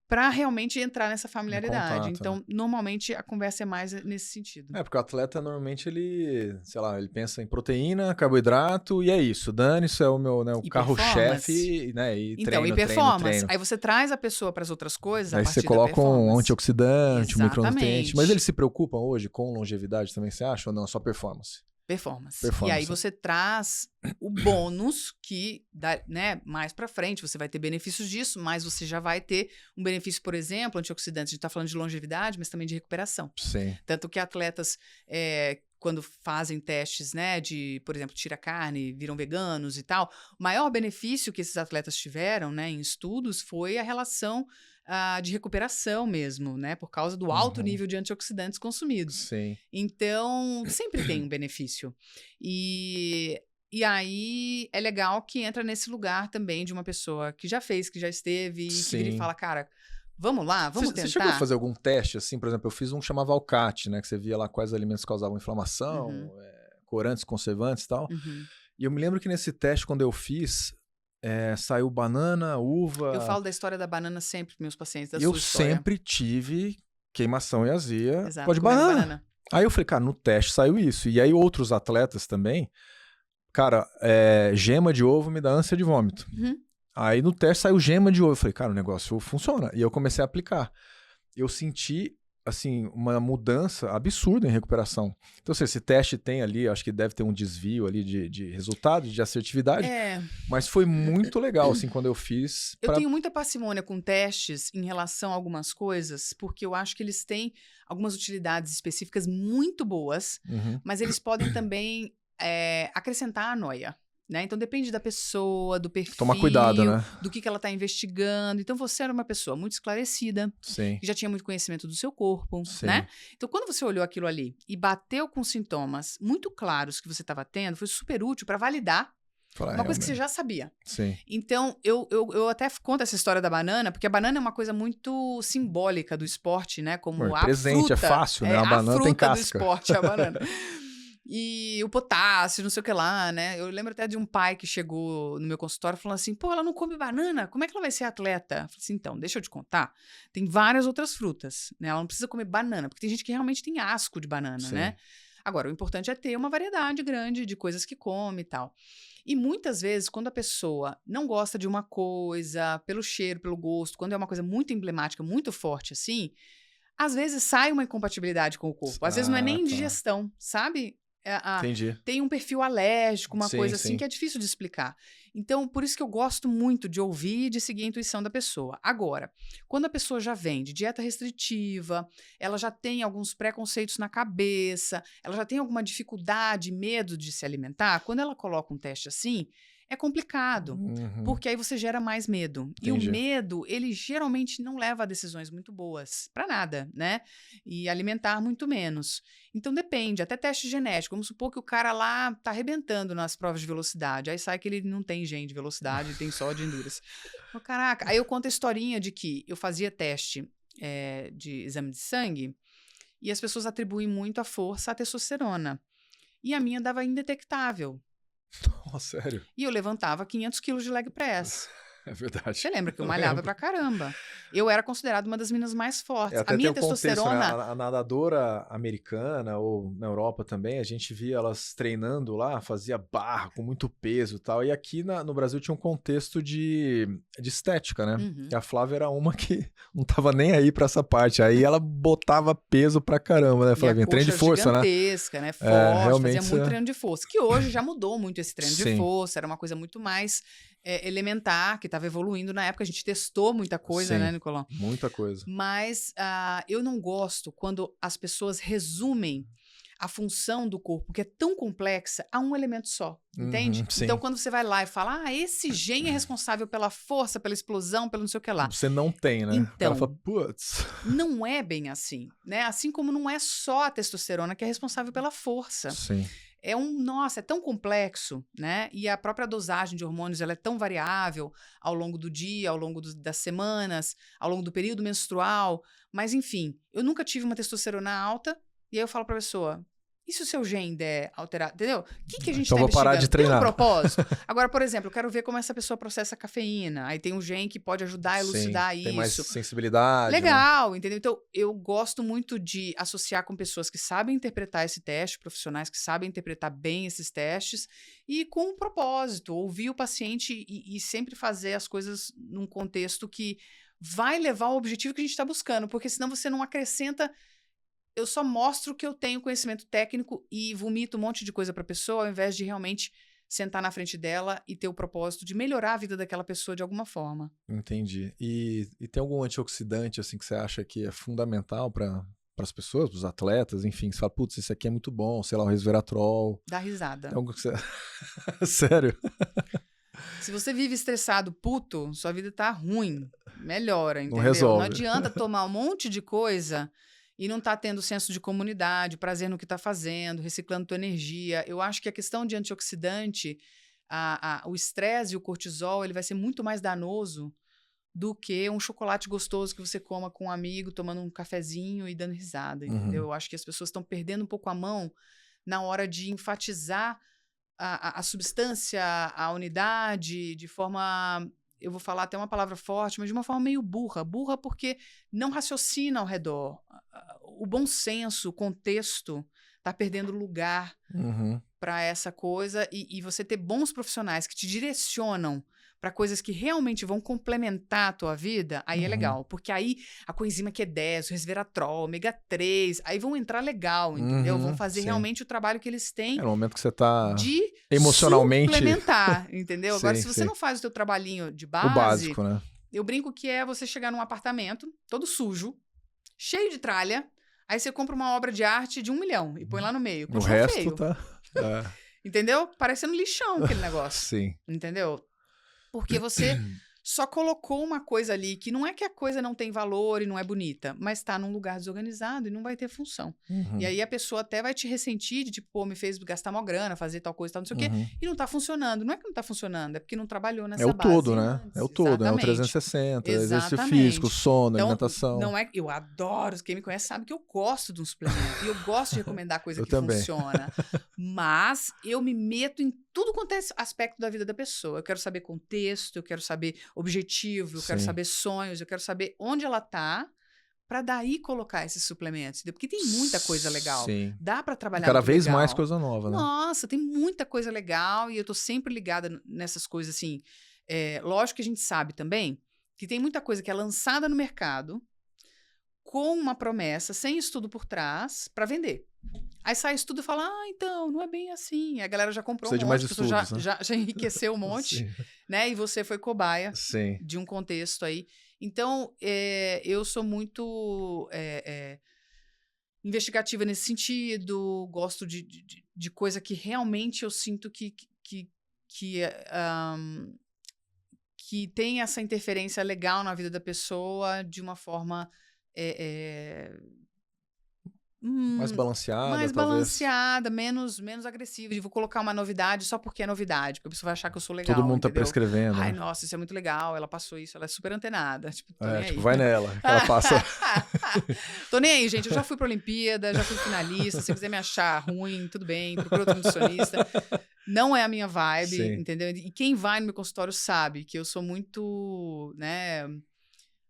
Para realmente entrar nessa familiaridade. Contato, então, normalmente, a conversa é mais nesse sentido. Porque o atleta, normalmente, ele pensa em proteína, carboidrato, e é isso. Dane-se, é o meu, né, o carro-chefe, né, e então, e performance. Aí você traz a pessoa para as outras coisas, aí a partir você coloca um antioxidante, um micronutriente. micronutriente. Mas eles se preocupam hoje com longevidade também, você acha? Ou não? Só performance? Performance. E aí você traz o bônus que, né, mais para frente você vai ter benefícios disso, mas você já vai ter um benefício, por exemplo, antioxidantes. A gente está falando de longevidade, mas também de recuperação. Sim. Tanto que atletas, quando fazem testes, né, de, por exemplo, tira carne, viram veganos e tal, o maior benefício que esses atletas tiveram, né, em estudos foi a relação de recuperação mesmo, né? Por causa do alto nível de antioxidantes consumidos. Sim. Então, sempre tem um benefício. E aí, é legal que entra nesse lugar também de uma pessoa que já fez, que já esteve, e que vira e fala, cara, vamos lá, vamos tentar. Você chegou a fazer algum teste, assim? Por exemplo, eu fiz um que chamava Alcat, né? Que você via lá quais alimentos causavam inflamação, corantes, conservantes e tal. E eu me lembro que nesse teste, quando eu fiz, saiu banana, uva... Eu falo da história da banana sempre para meus pacientes, da sua história. Eu sempre tive queimação e azia. Exato, pode banana. Aí eu falei, cara, no teste saiu isso. E aí outros atletas também, cara, gema de ovo me dá ânsia de vômito. Uhum. Aí no teste saiu gema de ovo. Eu falei, cara, o negócio funciona. E eu comecei a aplicar. Eu senti, assim, uma mudança absurda em recuperação. Então, assim, esse teste tem ali, acho que deve ter um desvio ali de resultado, de assertividade. Mas foi muito legal, assim, quando eu fiz. Eu tenho muita parcimônia com testes em relação a algumas coisas, porque eu acho que eles têm algumas utilidades específicas muito boas, mas eles podem também acrescentar a noia. Né? Então depende da pessoa, do perfil, tomar cuidado, né? do que ela está investigando. Então você era uma pessoa muito esclarecida, Sim. que já tinha muito conhecimento do seu corpo, Sim. né? Então quando você olhou aquilo ali e bateu com sintomas muito claros que você estava tendo, foi super útil para validar uma coisa que você já sabia. Sim. Então eu até conto essa história da banana, porque a banana é uma coisa muito simbólica do esporte, né? Como a presente, fruta, é fácil, né? A banana tem casca. Do esporte, a banana. E o potássio, não sei o que lá, né? Eu lembro até de um pai que chegou no meu consultório falando assim, pô, ela não come banana, como é que ela vai ser atleta? Eu falei assim, então, deixa eu te contar, tem várias outras frutas, né? Ela não precisa comer banana, porque tem gente que realmente tem asco de banana, Sim. né? Agora, o importante é ter uma variedade grande de coisas que come e tal. E muitas vezes, quando a pessoa não gosta de uma coisa, pelo cheiro, pelo gosto, quando é uma coisa muito emblemática, muito forte assim, às vezes sai uma incompatibilidade com o corpo. Às vezes não é nem indigestão, sabe? Entendi. Tem um perfil alérgico, uma coisa assim sim. que é difícil de explicar. Então, por isso que eu gosto muito de ouvir e de seguir a intuição da pessoa. Agora, quando a pessoa já vem de dieta restritiva, ela já tem alguns preconceitos na cabeça, ela já tem alguma dificuldade, medo de se alimentar, quando ela coloca um teste assim, é complicado, porque aí você gera mais medo. Entendi. E o medo, ele geralmente não leva a decisões muito boas, para nada, né? E alimentar muito menos. Então depende, até teste genético. Vamos supor que o cara lá tá arrebentando nas provas de velocidade, aí sai que ele não tem gene de velocidade, tem só de endurance. Oh, caraca, aí eu conto a historinha de que eu fazia teste de exame de sangue e as pessoas atribuem muito a força à testosterona. E a minha dava indetectável. Nossa, sério? E eu levantava 500 quilos de leg press. É verdade. Você lembra que eu malhava pra caramba. Eu era considerada uma das meninas mais fortes. Até a minha tem um testosterona... contexto, né? A nadadora americana, ou na Europa também, a gente via elas treinando lá, fazia barra com muito peso e tal. E aqui no Brasil tinha um contexto de estética, né? E a Flávia era uma que não tava nem aí pra essa parte. Aí ela botava peso pra caramba, né, Flávia? Treino de força, gigantesca, né? Forte, fazia muito treino de força. Que hoje já mudou muito esse treino de força. Era uma coisa muito mais elementar, que estava evoluindo na época. A gente testou muita coisa, né, Nicolão? Muita coisa. Mas eu não gosto quando as pessoas resumem a função do corpo, que é tão complexa, a um elemento só, entende? Então, quando você vai lá e fala, esse gene é responsável pela força, pela explosão, pelo não sei o que lá. Você não tem, né? Então, ela fala, putz. Não é bem assim, né? Assim como não é só a testosterona que é responsável pela força. Sim. É tão complexo, né? E a própria dosagem de hormônios, ela é tão variável ao longo do dia, ao longo das semanas, ao longo do período menstrual. Mas, enfim, eu nunca tive uma testosterona alta e aí eu falo pra pessoa, e se o seu gene der alterado, entendeu? O que a gente então tá vou parar de treinar. Tem um propósito? Agora, por exemplo, eu quero ver como essa pessoa processa a cafeína. Aí tem um gene que pode ajudar a elucidar isso. Tem mais sensibilidade. Legal, né? Entendeu? Então, eu gosto muito de associar com pessoas que sabem interpretar esse teste, profissionais que sabem interpretar bem esses testes, e com um propósito, ouvir o paciente e sempre fazer as coisas num contexto que vai levar ao objetivo que a gente está buscando, porque senão você não acrescenta... Eu só mostro que eu tenho conhecimento técnico e vomito um monte de coisa para a pessoa, ao invés de realmente sentar na frente dela e ter o propósito de melhorar a vida daquela pessoa de alguma forma. Entendi. E tem algum antioxidante assim que você acha que é fundamental para as pessoas, para os atletas, enfim, você fala, putz, esse aqui é muito bom, sei lá, o resveratrol. Dá risada. Tem algo que você... Sério? Se você vive estressado, puto, sua vida tá ruim. Melhora, entendeu? Não resolve. Não adianta tomar um monte de coisa e não tá tendo senso de comunidade, prazer no que tá fazendo, reciclando tua energia. Eu acho que a questão de antioxidante, o estresse e o cortisol, ele vai ser muito mais danoso do que um chocolate gostoso que você coma com um amigo, tomando um cafezinho e dando risada, entendeu? Eu acho que as pessoas estão perdendo um pouco a mão na hora de enfatizar a substância, a unidade, de forma, eu vou falar até uma palavra forte, mas de uma forma meio burra. Burra porque não raciocina ao redor. O bom senso, o contexto, está perdendo lugar para essa coisa. E você ter bons profissionais que te direcionam para coisas que realmente vão complementar a tua vida, aí é legal. Porque aí a coenzima Q10, o resveratrol, ômega 3, aí vão entrar legal, entendeu? Vão fazer realmente o trabalho que eles têm. É no momento que você tá de emocionalmente suplementar, entendeu? Agora, se você sim. não faz o teu trabalhinho de base... O básico, né? Eu brinco que é você chegar num apartamento todo sujo, cheio de tralha, aí você compra uma obra de arte de 1 milhão e põe lá no meio. O resto feio. tá... Entendeu? Parecendo lixão aquele negócio. Sim. Entendeu? Porque você só colocou uma coisa ali que não é que a coisa não tem valor e não é bonita, mas tá num lugar desorganizado e não vai ter função. E aí a pessoa até vai te ressentir de tipo, pô, me fez gastar mó grana, fazer tal coisa, tal, não sei o quê, e não tá funcionando. Não é que não tá funcionando, é porque não trabalhou nessa base. É o todo, né? Antes. É o todo, Exatamente. É o 360, exercício Exatamente. físico, sono, então, alimentação. Não é, eu adoro, quem me conhece sabe que eu gosto de um suplemento, e eu gosto de recomendar coisa que também. funciona. Mas eu me meto em tudo quanto é aspecto da vida da pessoa. Eu quero saber contexto, eu quero saber objetivo, eu quero saber sonhos, eu quero saber onde ela tá, para daí colocar esses suplementos. Porque tem muita coisa legal. Sim. Dá para trabalhar cada vez legal. mais coisa nova, né? Nossa, tem muita coisa legal e eu tô sempre ligada nessas coisas assim. Lógico que a gente sabe também que tem muita coisa que é lançada no mercado com uma promessa, sem estudo por trás, para vender. Aí sai estudo e fala, então, não é bem assim. A galera já comprou Precisa um monte, de mais estudos, já enriqueceu um monte, né? E você foi cobaia de um contexto aí. Então, eu sou muito investigativa nesse sentido, gosto de coisa que realmente eu sinto que tem essa interferência legal na vida da pessoa de uma forma... mais balanceada, mais talvez. balanceada, menos agressiva. Vou colocar uma novidade só porque é novidade, porque a pessoa vai achar que eu sou legal. Todo mundo entendeu? tá prescrevendo. Ai, nossa, isso é muito legal. Ela passou isso, ela é super antenada. Tipo, vai nela, que ela passa. Tô nem aí, gente. Eu já fui pra Olimpíada, já fui finalista. Se quiser me achar ruim, tudo bem, procura outro nutricionista. Não é a minha vibe, entendeu? E quem vai no meu consultório sabe que eu sou muito, né?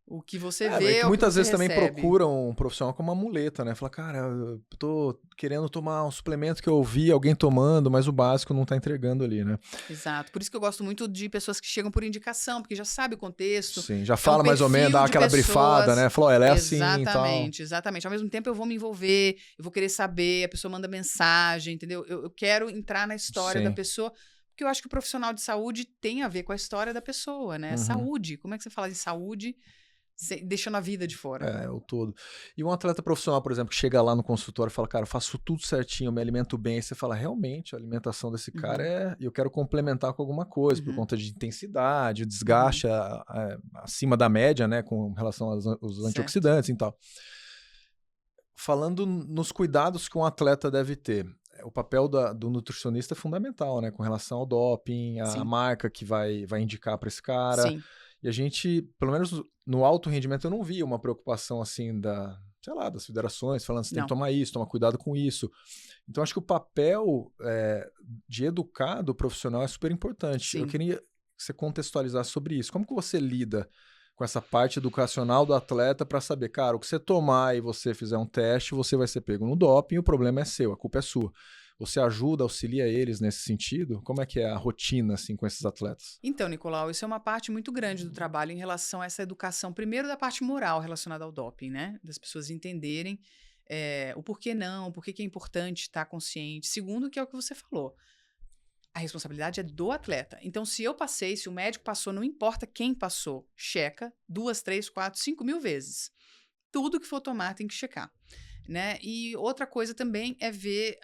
O que você vê que muitas vezes recebe. também procuram um profissional como uma muleta, né? Fala, cara, eu tô querendo tomar um suplemento que eu ouvi alguém tomando, mas o básico não tá entregando ali, né? Exato. Por isso que eu gosto muito de pessoas que chegam por indicação, porque já sabe o contexto. Sim, já fala mais ou menos, dá aquela brifada, né? Falou, ela é assim e tal. Exatamente. Ao mesmo tempo eu vou me envolver, eu vou querer saber, a pessoa manda mensagem, entendeu? Eu quero entrar na história da pessoa, porque eu acho que o profissional de saúde tem a ver com a história da pessoa, né? Saúde. Como é que você fala de saúde... deixando a vida de fora. É o todo. E um atleta profissional, por exemplo, que chega lá no consultório e fala, cara, eu faço tudo certinho, eu me alimento bem. Aí você fala, realmente, a alimentação desse cara eu quero complementar com alguma coisa, por conta de intensidade, desgaste acima da média, né, com relação aos antioxidantes e tal. Falando nos cuidados que um atleta deve ter, o papel do nutricionista é fundamental, né, com relação ao doping, a marca que vai indicar para esse cara. Sim. E a gente, pelo menos no alto rendimento, eu não via uma preocupação assim das federações, falando você tem que tomar isso, tomar cuidado com isso. Então, acho que o papel de educar do profissional é super importante. Sim. Eu queria que você contextualizasse sobre isso. Como que você lida com essa parte educacional do atleta para saber, cara, o que você tomar e você fizer um teste, você vai ser pego no doping, o problema é seu, a culpa é sua. Você ajuda, auxilia eles nesse sentido? Como é que é a rotina assim, com esses atletas? Então, Nicolau, isso é uma parte muito grande do trabalho em relação a essa educação, primeiro da parte moral relacionada ao doping, né? Das pessoas entenderem o porquê não, por que é importante estar consciente. Segundo, que é o que você falou, a responsabilidade é do atleta. Então, se eu passei, se o médico passou, não importa quem passou, checa 2, 3, 4, 5 mil vezes. Tudo que for tomar tem que checar. Né? E outra coisa também é ver,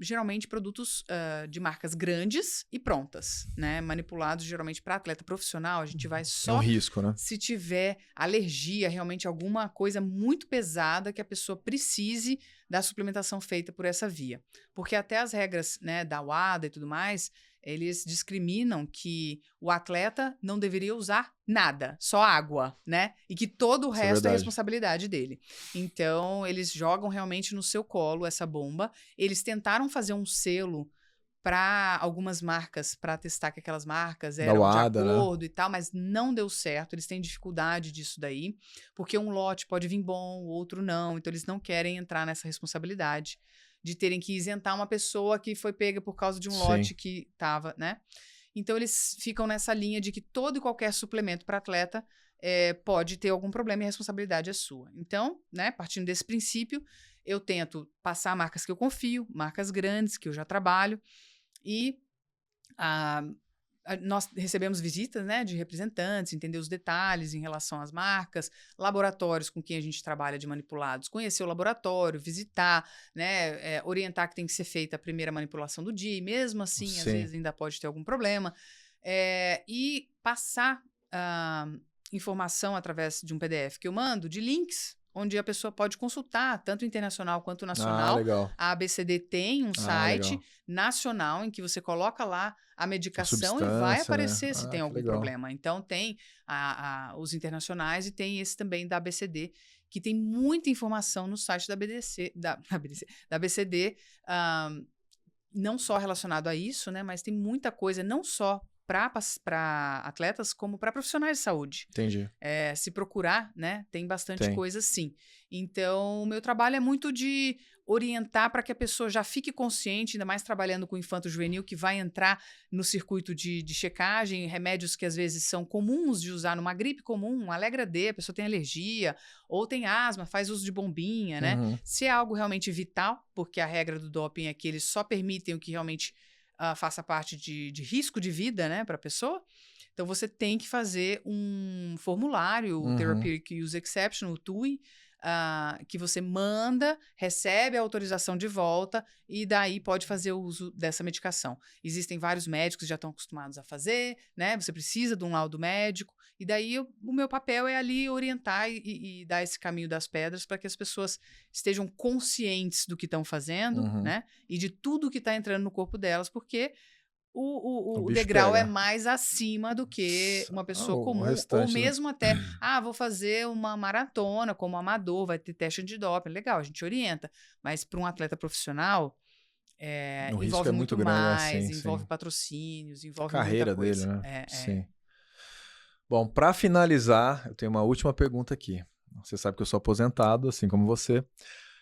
geralmente, produtos de marcas grandes e prontas, né? Manipulados geralmente para atleta profissional. A gente vai só um risco, né? Se tiver alergia, realmente alguma coisa muito pesada que a pessoa precise da suplementação feita por essa via. Porque até as regras, né, da WADA e tudo mais, eles discriminam que o atleta não deveria usar nada, só água, né? E que todo o resto é responsabilidade dele. Então, eles jogam realmente no seu colo essa bomba. Eles tentaram fazer um selo para algumas marcas, para testar que aquelas marcas eram de acordo, né? E tal, mas não deu certo, eles têm dificuldade disso daí, porque um lote pode vir bom, o outro não, então eles não querem entrar nessa responsabilidade de terem que isentar uma pessoa que foi pega por causa de um lote que estava, né? Então, eles ficam nessa linha de que todo e qualquer suplemento para atleta pode ter algum problema e a responsabilidade é sua. Então, né, partindo desse princípio, eu tento passar marcas que eu confio, marcas grandes que eu já trabalho, e nós recebemos visitas, né, de representantes, entender os detalhes em relação às marcas, laboratórios com quem a gente trabalha de manipulados, conhecer o laboratório, visitar, né, orientar que tem que ser feita a primeira manipulação do dia, e mesmo assim, às vezes ainda pode ter algum problema, e passar informação através de um PDF que eu mando, de links, onde a pessoa pode consultar, tanto internacional quanto nacional. Legal. A ABCD tem um site nacional em que você coloca lá a medicação e vai aparecer, né, se tem algum problema. Então, tem os internacionais e tem esse também da ABCD, que tem muita informação no site da ABCD, não só relacionado a isso, né, mas tem muita coisa, não só para atletas como para profissionais de saúde. Entendi. Se procurar, né, tem bastante coisa sim. Então, o meu trabalho é muito de orientar para que a pessoa já fique consciente, ainda mais trabalhando com infanto-juvenil, que vai entrar no circuito de checagem, remédios que às vezes são comuns de usar numa gripe comum, um Alegra D, a pessoa tem alergia, ou tem asma, faz uso de bombinha, né? Se é algo realmente vital, porque a regra do doping é que eles só permitem o que realmente faça parte de risco de vida, né, para a pessoa. Então, você tem que fazer um formulário, o Therapeutic Use Exception, o TUI, que você manda, recebe a autorização de volta e daí pode fazer o uso dessa medicação. Existem vários médicos que já estão acostumados a fazer, né? Você precisa de um laudo médico e daí o meu papel é ali orientar e dar esse caminho das pedras para que as pessoas estejam conscientes do que estão fazendo, né? E de tudo que está entrando no corpo delas, porque o degrau pega. É mais acima do que uma pessoa comum, ou mesmo até, vou fazer uma maratona como amador, vai ter teste antidoping, legal, a gente orienta, mas para um atleta profissional, envolve muito mais, envolve patrocínios, envolve a carreira muita coisa. Dele, né? Sim. Bom, para finalizar, eu tenho uma última pergunta aqui. Você sabe que eu sou aposentado, assim como você.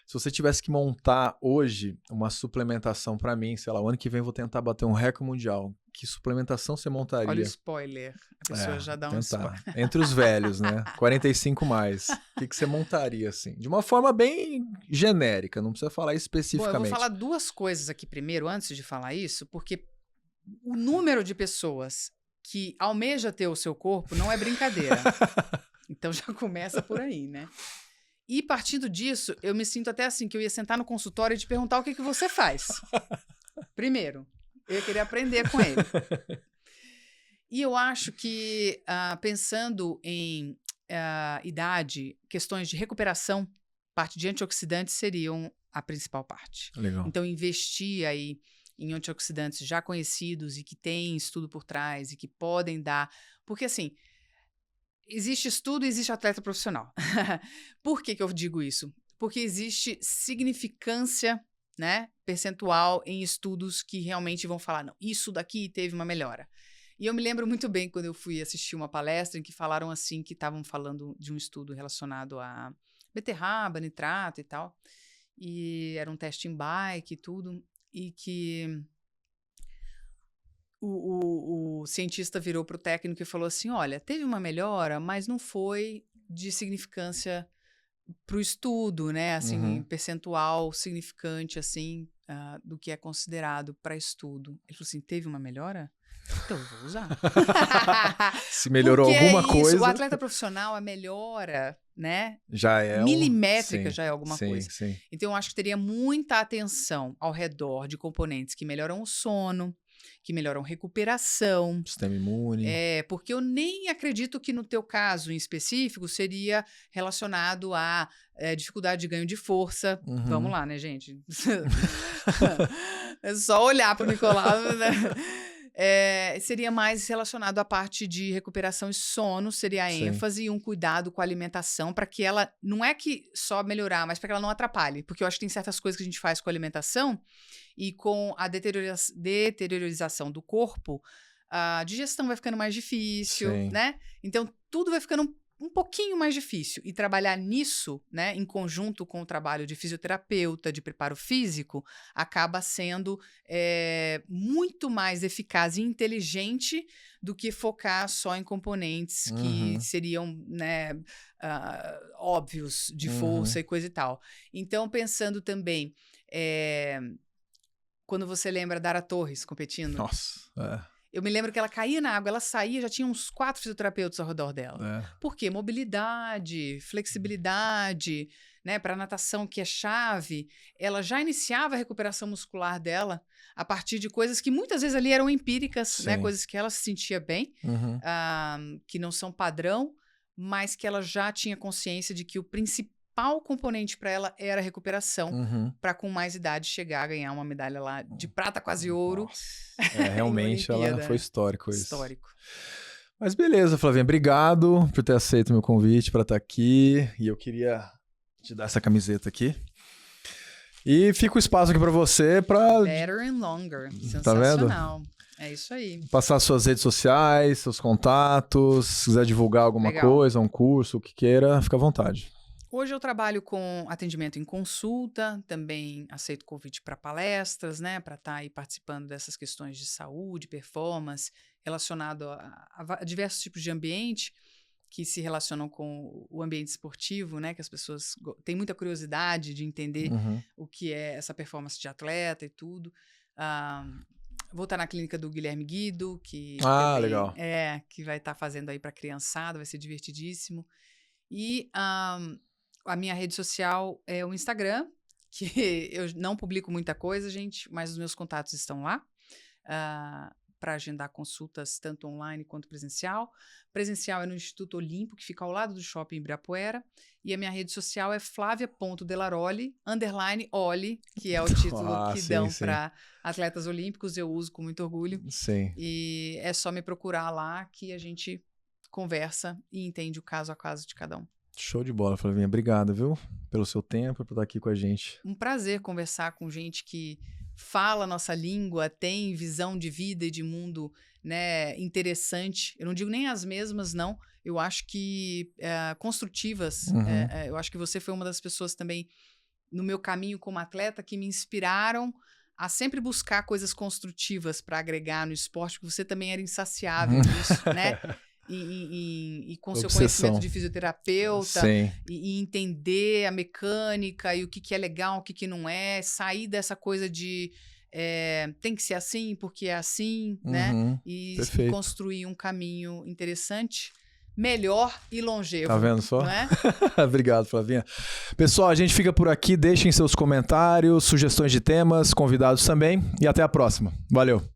Se você tivesse que montar hoje uma suplementação para mim, sei lá, o ano que vem eu vou tentar bater um recorde mundial. Que suplementação você montaria? Olha o spoiler. A pessoa já dá um spoiler. Entre os velhos, né? 45 mais. O que você montaria, assim? De uma forma bem genérica, não precisa falar especificamente. Bom, eu vou falar duas coisas aqui primeiro, antes de falar isso, porque o número de pessoas que almeja ter o seu corpo não é brincadeira. Então já começa por aí, né? E partindo disso, eu me sinto até assim, que eu ia sentar no consultório e te perguntar o que você faz. Primeiro, eu ia querer aprender com ele. E eu acho que, pensando em idade, questões de recuperação, parte de antioxidantes seriam a principal parte. Legal. Então, investir aí em antioxidantes já conhecidos e que têm estudo por trás e que podem dar... Porque, assim... Existe estudo e existe atleta profissional. Por que eu digo isso? Porque existe significância, né, percentual em estudos que realmente vão falar, não, isso daqui teve uma melhora. E eu me lembro muito bem quando eu fui assistir uma palestra em que falaram assim, que estavam falando de um estudo relacionado a beterraba, nitrato e tal. E era um teste em bike e tudo. E que... O cientista virou para o técnico e falou assim, olha, teve uma melhora, mas não foi de significância para o estudo, né? Assim, percentual significante, assim, do que é considerado para estudo. Ele falou assim, teve uma melhora? Então eu vou usar. Se melhorou alguma coisa... O atleta profissional, a melhora, né? Já é milimétrica, já é alguma coisa. Sim. Então eu acho que teria muita atenção ao redor de componentes que melhoram o sono, que melhoram recuperação. Sistema imune. Porque eu nem acredito que no teu caso em específico seria relacionado a dificuldade de ganho de força. Vamos lá, né, gente? É só olhar para o Nicolau, né? seria mais relacionado à parte de recuperação e sono, seria a ênfase e um cuidado com a alimentação para que ela, não é que só melhorar, mas para que ela não atrapalhe, porque eu acho que tem certas coisas que a gente faz com a alimentação e com a deteriorização do corpo, a digestão vai ficando mais difícil, né? Então, tudo vai ficando um pouquinho mais difícil. E trabalhar nisso, né, em conjunto com o trabalho de fisioterapeuta, de preparo físico, acaba sendo muito mais eficaz e inteligente do que focar só em componentes que seriam, né, óbvios de força e coisa e tal. Então, pensando também, quando você lembra Dara Torres competindo... Nossa, Eu me lembro que ela caía na água, ela saía, já tinha uns 4 fisioterapeutas ao redor dela. Por quê? Mobilidade, flexibilidade, né? Para a natação, que é chave, ela já iniciava a recuperação muscular dela a partir de coisas que muitas vezes ali eram empíricas, né? Coisas que ela se sentia bem, que não são padrão, mas que ela já tinha consciência de que o principal componente para ela era a recuperação, para com mais idade chegar a ganhar uma medalha lá de prata, quase ouro. Realmente ela foi histórico isso. Histórico. Mas beleza, Flavinha, obrigado por ter aceito o meu convite para estar aqui, e eu queria te dar essa camiseta aqui. E fica o espaço aqui para você para Better and longer. Sensacional. Tá vendo? É isso aí. Passar suas redes sociais, seus contatos, se quiser divulgar alguma coisa, um curso, o que queira, fica à vontade. Hoje eu trabalho com atendimento em consulta, também aceito convite para palestras, né, para estar aí participando dessas questões de saúde, performance, relacionado a diversos tipos de ambiente que se relacionam com o ambiente esportivo, né, que as pessoas têm muita curiosidade de entender o que é essa performance de atleta e tudo. Vou estar na clínica do Guilherme Guido, que legal. Que vai estar fazendo aí para criançada, vai ser divertidíssimo. E a minha rede social é o Instagram, que eu não publico muita coisa, gente, mas os meus contatos estão lá para agendar consultas tanto online quanto presencial. Presencial é no Instituto Olimpo, que fica ao lado do Shopping Ibirapuera. E a minha rede social é flavia.delaroli_oli, que é o título que dão para atletas olímpicos. Eu uso com muito orgulho. Sim. E é só me procurar lá que a gente conversa e entende o caso a caso de cada um. Show de bola, Flavinha. Obrigado, viu? Pelo seu tempo, por estar aqui com a gente. Um prazer conversar com gente que fala a nossa língua, tem visão de vida e de mundo, né, interessante. Eu não digo nem as mesmas, não. Eu acho que construtivas. Eu acho que você foi uma das pessoas também no meu caminho como atleta que me inspiraram a sempre buscar coisas construtivas para agregar no esporte, porque você também era insaciável nisso, né? E com seu conhecimento de fisioterapeuta e entender a mecânica e o que é legal, o que não é, sair dessa coisa de tem que ser assim porque é assim, né? E construir um caminho interessante, melhor e longevo. Tá vendo só? Não é? Obrigado, Flavinha. Pessoal, a gente fica por aqui, deixem seus comentários, sugestões de temas, convidados também, e até a próxima. Valeu!